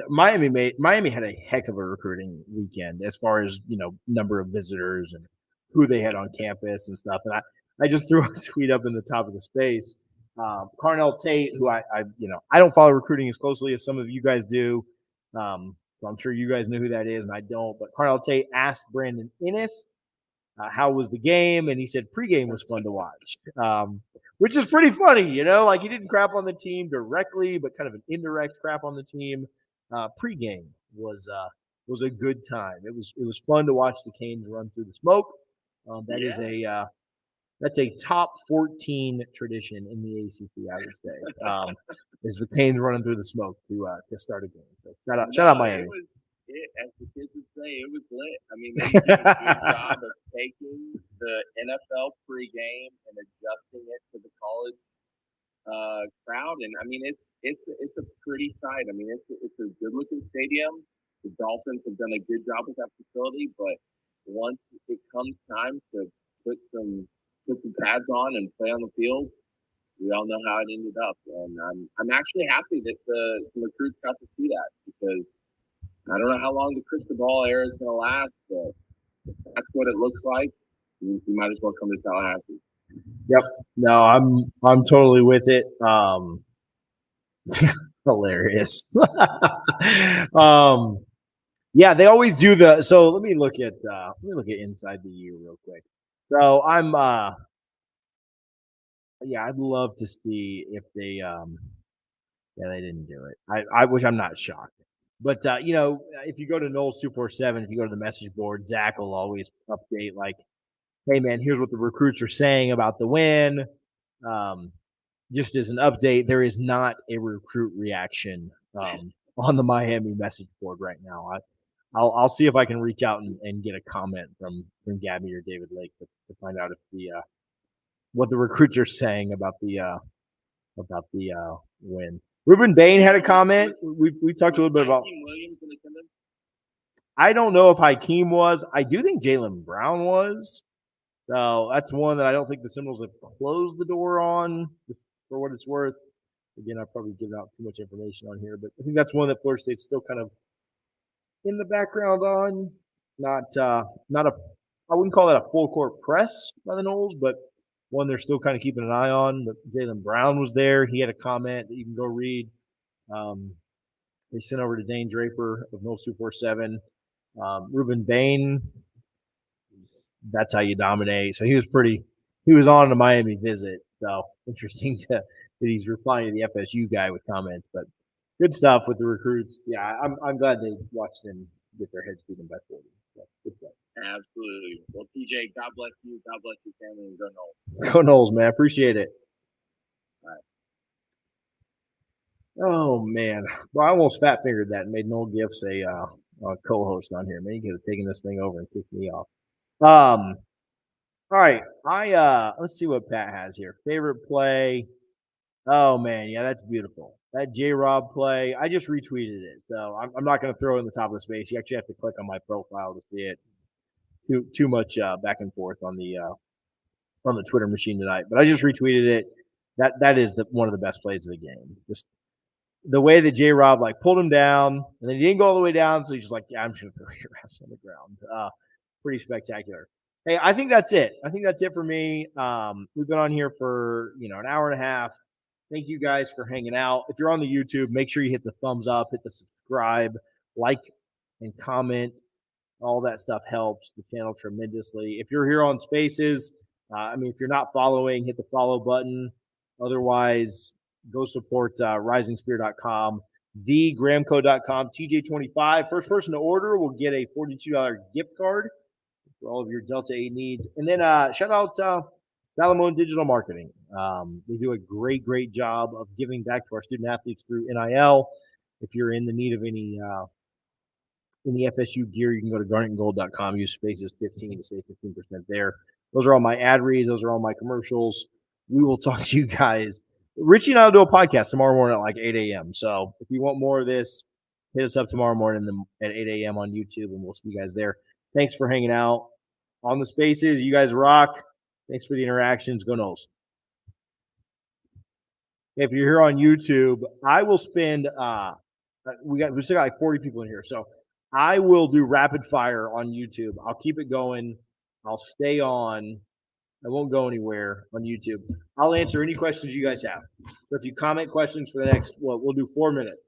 [SPEAKER 2] Miami had a heck of a recruiting weekend as far as number of visitors and who they had on campus and stuff. And I just threw a tweet up in the top of the space. Carnell Tate, who I don't follow recruiting as closely as some of you guys do. So I'm sure you guys know who that is, and I don't. But Carnell Tate asked Brandon Innes, how was the game? And he said pregame was fun to watch, which is pretty funny, like he didn't crap on the team directly, but kind of an indirect crap on the team. Pregame was a good time. It was fun to watch the Canes run through the smoke. That's a top 14 tradition in the ACC, I would say, is the Canes running through the smoke to start a game. So shout out Miami.
[SPEAKER 12] As the kids would say, it was lit. I mean, they did a good job of taking the NFL pregame and adjusting it to the college crowd. And I mean, it's a pretty sight. I mean, it's a good looking stadium. The Dolphins have done a good job with that facility, but once it comes time to put some pads on and play on the field, we all know how it ended up. And I'm actually happy that some recruits got to see that, because I don't know how long the crystal ball era is going to last, but if that's what it looks like, you might as well come to Tallahassee.
[SPEAKER 2] Yep. No, I'm totally with it. Hilarious. Yeah, they always do so let me look at inside the U real quick. So I'd love to see if they they didn't do it. Which I'm not shocked. But if you go to Noles 247, if you go to the message board, Zach will always update like, hey man, here's what the recruits are saying about the win. Just as an update, there is not a recruit reaction on the Miami message board right now. I'll see if I can reach out and get a comment from Gabby or David Lake to find out if what the recruits are saying about the win. Ruben Bain had a comment. We talked a little bit about. I don't know if Hakeem was. I do think Jaylen Brown was. So that's one that I don't think the Seminoles have closed the door on, for what it's worth. Again, I've probably given out too much information on here, but I think that's one that Florida State's still kind of in the background on. Not a, I wouldn't call that a full court press by the Noles, but one they're still kind of keeping an eye on. But Jaylen Brown was there. He had a comment that you can go read. They sent over to Dane Draper of Noles 247. Ruben Bain, that's how you dominate. So he was on a Miami visit. So interesting that he's replying to the FSU guy with comments, but good stuff with the recruits. Yeah, I'm glad they watched them get their heads beaten by 40. So good stuff.
[SPEAKER 12] Absolutely. Absolutely. Well, TJ, God bless you. God bless your family, and go Noles.
[SPEAKER 2] Go Noles, man. Appreciate it.
[SPEAKER 12] All right.
[SPEAKER 2] Oh man, well, I almost fat fingered that and made Noel Gifts a co-host on here. Man, you could have taken this thing over and kicked me off. All right, let's see what Pat has here. Favorite play. Oh man, yeah, that's beautiful. That J-Rob play. I just retweeted it, so I'm not going to throw it in the top of the space. You actually have to click on my profile to see it. Too much back and forth on the Twitter machine tonight, but I just retweeted it. That is one of the best plays of the game. Just the way that J-Rob like pulled him down, and then he didn't go all the way down, so he's just like, yeah, I'm just gonna throw your ass on the ground. Pretty spectacular. Hey, I think that's it. I think that's it for me. We've been on here for an hour and a half. Thank you guys for hanging out. If you're on the YouTube, make sure you hit the thumbs up, hit the subscribe, like, and comment. All that stuff helps the channel tremendously. If you're here on Spaces, if you're not following, hit the follow button. Otherwise, go support risingspear.com, thegramco.com, TJ25. First person to order will get a $42 gift card for all of your Delta 8 needs. And then shout out Salamone Digital Marketing. They do a great job of giving back to our student athletes through NIL. If you're in the need of any FSU gear, you can go to garnetandgold.com, use spaces 15 to save 15% there. Those are all my ad reads. Those are all my commercials. We will talk to you guys. Richie and I will do a podcast tomorrow morning at like 8 a.m. So if you want more of this, hit us up tomorrow morning at 8 a.m. on YouTube, and we'll see you guys there. Thanks for hanging out on the spaces. You guys rock. Thanks for the interactions. Go Noles. If you're here on YouTube, I will spend we still got like 40 people in here. So I will do rapid fire on YouTube. I'll keep it going. I'll stay on. I won't go anywhere on YouTube. I'll answer any questions you guys have. So if you comment questions for the next, we'll do 4 minutes.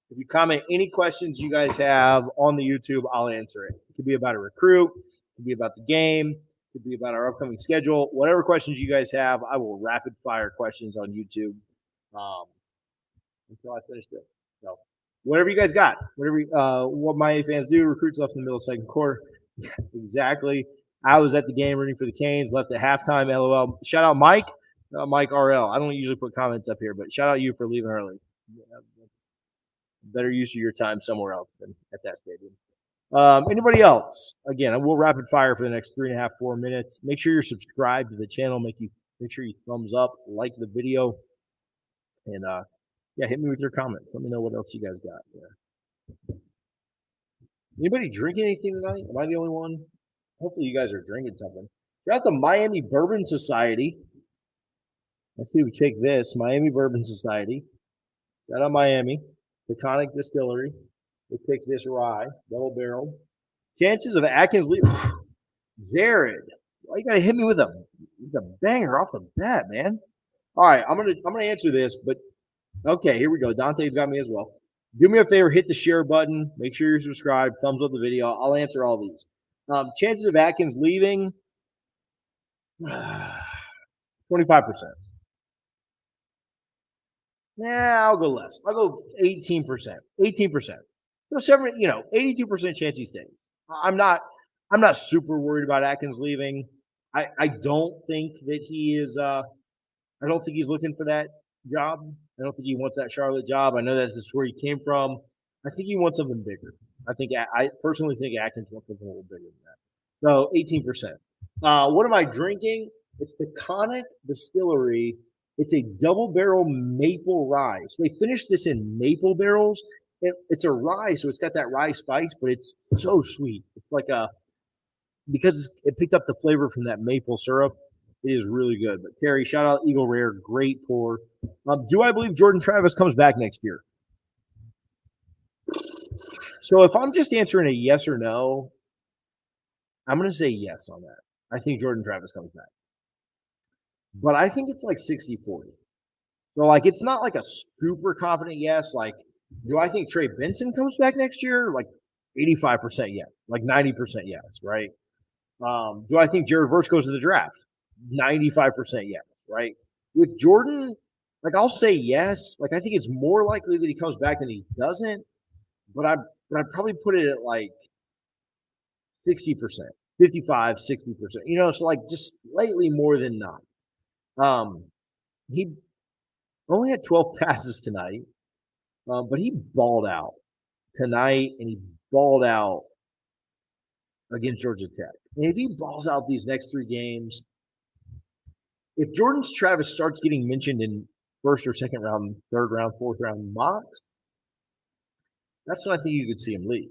[SPEAKER 2] If you comment any questions you guys have on the YouTube, I'll answer it. It could be about a recruit. It could be about the game. It could be about our upcoming schedule. Whatever questions you guys have, I will rapid fire questions on YouTube until I finish this. So whatever you guys got, what Miami fans do, recruits left in the middle of the second quarter. Exactly. I was at the game rooting for the Canes, left at halftime. LOL. Shout out Mike RL. I don't usually put comments up here, but shout out you for leaving early. Better use of your time somewhere else than at that stadium. Anybody else? Again, we'll rapid fire for the next 3.5, 4 minutes. Make sure you're subscribed to the channel. Make sure you thumbs up, like the video, and hit me with your comments. Let me know what else you guys got there. Anybody drinking anything tonight? Am I the only one? Hopefully you guys are drinking something. Shout out the Miami Bourbon Society. Let's see if we take this. Miami Bourbon Society. Shout out Miami. Peconic Distillery. We picked this rye, double barrel. Chances of Atkins leaving. Jared, why you gotta hit me with a banger off the bat, man? All right, I'm gonna answer this, but okay, here we go. Dante's got me as well. Do me a favor, hit the share button. Make sure you're subscribed. Thumbs up the video. I'll answer all these. Chances of Atkins leaving, 25%. Yeah, I'll go less. I'll go 18%. 18%. So 82% chance he stays. I'm not super worried about Atkins leaving. I don't think that he is. I don't think he's looking for that job. I don't think he wants that Charlotte job. I know that's where he came from. I think he wants something bigger. I personally think Atkins wants something a little bigger than that. So 18%. What am I drinking? It's the Peconic Distillery. It's a double barrel maple rye. So they finished this in maple barrels. It's a rye, so it's got that rye spice, but it's so sweet. It's like because it picked up the flavor from that maple syrup. It is really good. But Terry, shout out Eagle Rare, great pour. Do I believe Jordan Travis comes back next year? So if I'm just answering a yes or no, I'm going to say yes on that. I think Jordan Travis comes back. But I think it's like 60-40. So, it's not like a super confident yes. Do I think Trey Benson comes back next year? 85% yes. 90% yes, right? Do I think Jared Verse goes to the draft? 95% yes, right? With Jordan, I'll say yes. I think it's more likely that he comes back than he doesn't. But I'd probably put it at 60%. 55, 60%. It's like just slightly more than not. He only had 12 passes tonight, but he balled out tonight, and he balled out against Georgia Tech. And if he balls out these next 3 games, if Jordan Travis starts getting mentioned in first or second round, third round, fourth round mocks, that's when I think you could see him leave.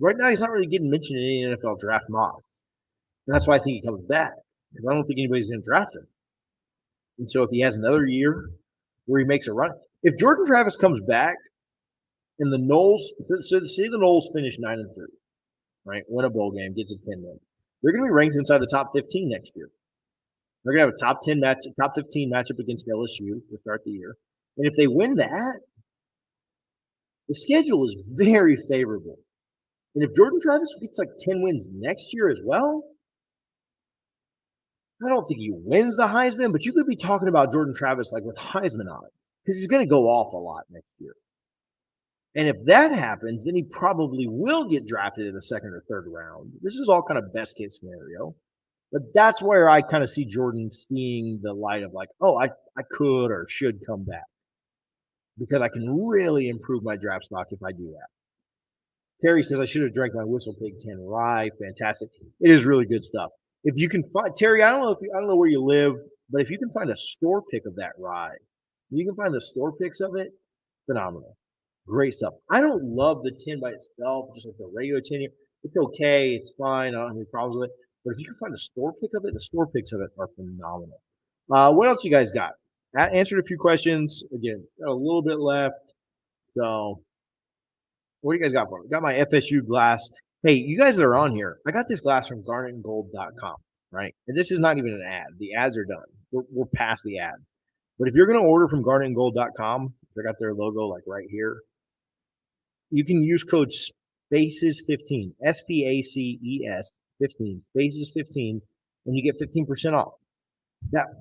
[SPEAKER 2] Right now, he's not really getting mentioned in any NFL draft mocks. And that's why I think he comes back, because I don't think anybody's going to draft him. And so if he has another year where he makes a run, if Jordan Travis comes back and the Noles, so say the Noles finish 9-3, right? Win a bowl game, gets a 10 win. They're going to be ranked inside the top 15 next year. They're going to have a top 15 matchup against LSU to start the year. And if they win that, the schedule is very favorable. And if Jordan Travis gets like 10 wins next year as well, I don't think he wins the Heisman, but you could be talking about Jordan Travis like with Heisman odds, because he's going to go off a lot next year. And if that happens, then he probably will get drafted in the second or third round. This is all kind of best case scenario. But that's where I kind of see Jordan seeing the light of like, oh, I could or should come back, because I can really improve my draft stock if I do that. Terry says I should have drank my Whistle Pig 10 rye. Fantastic. It is really good stuff. If you can find, Terry, I don't know where you live, but if you can find a store pick of that rye, you can find the store picks of it, phenomenal. Great stuff. I don't love the 10 by itself, just like the regular 10. It's okay. It's fine. I don't have any problems with it. But if you can find a store pick of it, the store picks of it are phenomenal. What else you guys got? I answered a few questions. Again, got a little bit left. So what do you guys got for me? Got my FSU glass. Hey, you guys that are on here, I got this glass from garnetandgold.com, right? And this is not even an ad. The ads are done. We're past the ad. But if you're going to order from garnetandgold.com, they got their logo like right here. You can use code SPACES15, SPACES 15, SPACES 15, and you get 15% off.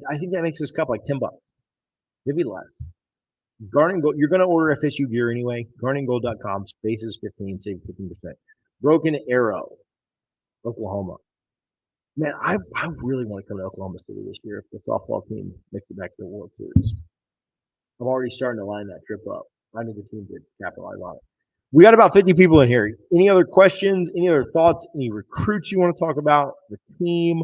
[SPEAKER 2] I think that makes this cup like $10, maybe less. Garnet Gold, you're going to order FSU gear anyway. GarnetandGold.com, SPACES 15, save 15%. Broken Arrow, Oklahoma. Man, I really want to come to Oklahoma City this year if the softball team makes it back to the World Series. I'm already starting to line that trip up. I need the team to capitalize on it. We got about 50 people in here. Any other questions? Any other thoughts? Any recruits you want to talk about? The team,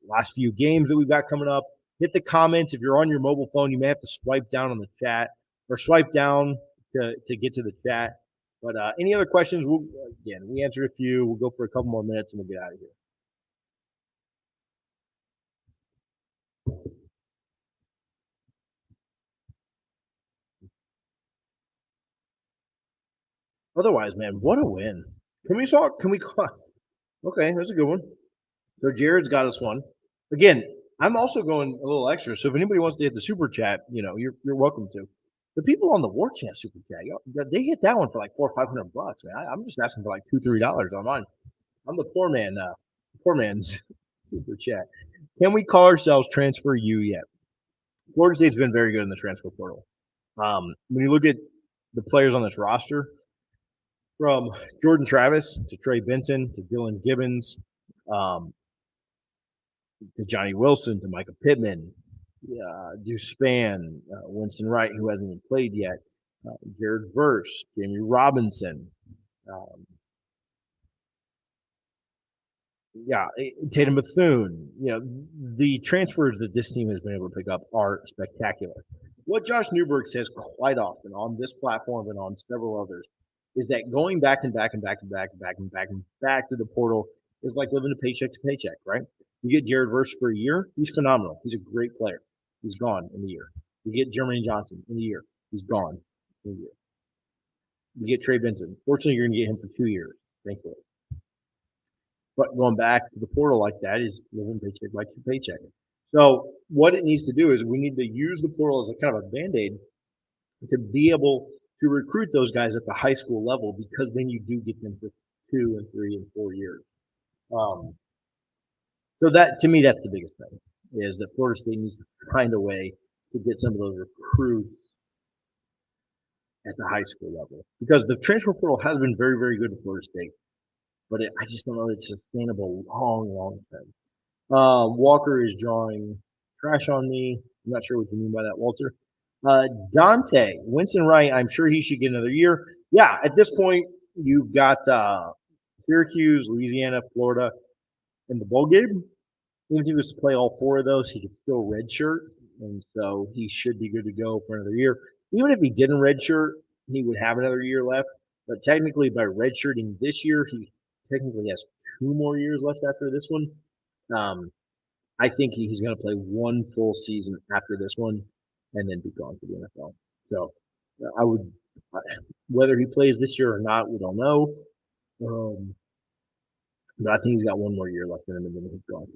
[SPEAKER 2] last few games that we've got coming up? Hit the comments. If you're on your mobile phone, you may have to swipe down on the chat or swipe down to get to the chat. But any other questions? We answered a few. We'll go for a couple more minutes and we'll get out of here. Otherwise, man, what a win. Can we call? Okay, that's a good one. So Jared's got us one. Again, I'm also going a little extra. So if anybody wants to hit the super chat, you're welcome to. The people on the War Chant super chat, they hit that one for like $400 or $500, man. I'm just asking for like $2-3 on mine. I'm the poor man's super chat. Can we call ourselves Transfer U yet? Florida State's been very good in the transfer portal. When you look at the players on this roster, from Jordan Travis to Trey Benson to Dylan Gibbons, to Johnny Wilson to Micah Pittman, Duspan, Winston Wright, who hasn't even played yet, Jared Verse, Jamie Robinson, Tatum Bethune. The transfers that this team has been able to pick up are spectacular. What Josh Newberg says quite often on this platform and on several others is that going back and back to the portal is like living a paycheck to paycheck, right? You get Jared Verse for a year, he's phenomenal. He's a great player. He's gone in a year. You get Jermaine Johnson in a year, he's gone in a year. You get Trey Benson. Fortunately, you're going to get him for 2 years, thankfully. But going back to the portal like that is living paycheck by paycheck. So what it needs to do is we need to use the portal as a kind of a Band-Aid to be able to recruit those guys at the high school level, because then you do get them for 2 and 3 and 4 years. So that, to me, that's the biggest thing, is that Florida State needs to find a way to get some of those recruits at the high school level, because the transfer portal has been very, very good in Florida State. but I just don't know it's sustainable long term. Walker is drawing trash on me. I'm not sure what you mean by that, Walter. Dante, Winston Wright, I'm sure he should get another year. Yeah, at this point, you've got Syracuse, Louisiana, Florida in the bowl game. Even if he was to play all 4 of those, he could still redshirt, and so he should be good to go for another year. Even if he didn't redshirt, he would have another year left. But technically, by redshirting this year, he technically has 2 more years left after this one. I think he's going to play 1 full season after this one and then be gone for the NFL. So I would, whether he plays this year or not, we don't know. But I think he's got 1 more year left in him and then he's gone.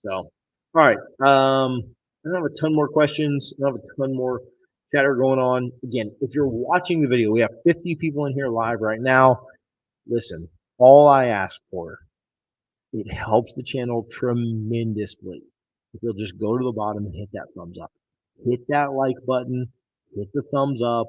[SPEAKER 2] So all right. I don't have a ton more questions. I don't have a ton more chatter going on. Again, if you're watching the video, we have 50 people in here live right now. Listen, all I ask for, it helps the channel tremendously if you'll just go to the bottom and hit that thumbs up. Hit that like button. Hit the thumbs up.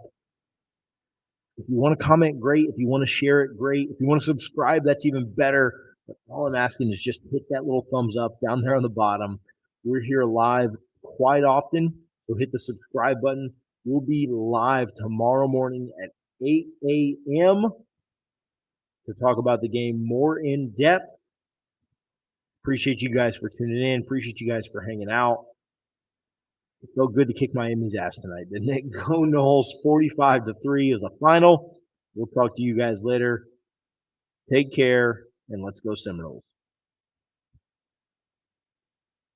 [SPEAKER 2] If you want to comment, great. If you want to share it, great. If you want to subscribe, that's even better. But all I'm asking is just hit that little thumbs up down there on the bottom. We're here live quite often, so hit the subscribe button. We'll be live tomorrow morning at 8 a.m. to talk about the game more in depth. Appreciate you guys for tuning in. Appreciate you guys for hanging out. It felt good to kick Miami's ass tonight, didn't it? Go Noles 45-3 is the final. We'll talk to you guys later. Take care, and let's go Seminoles.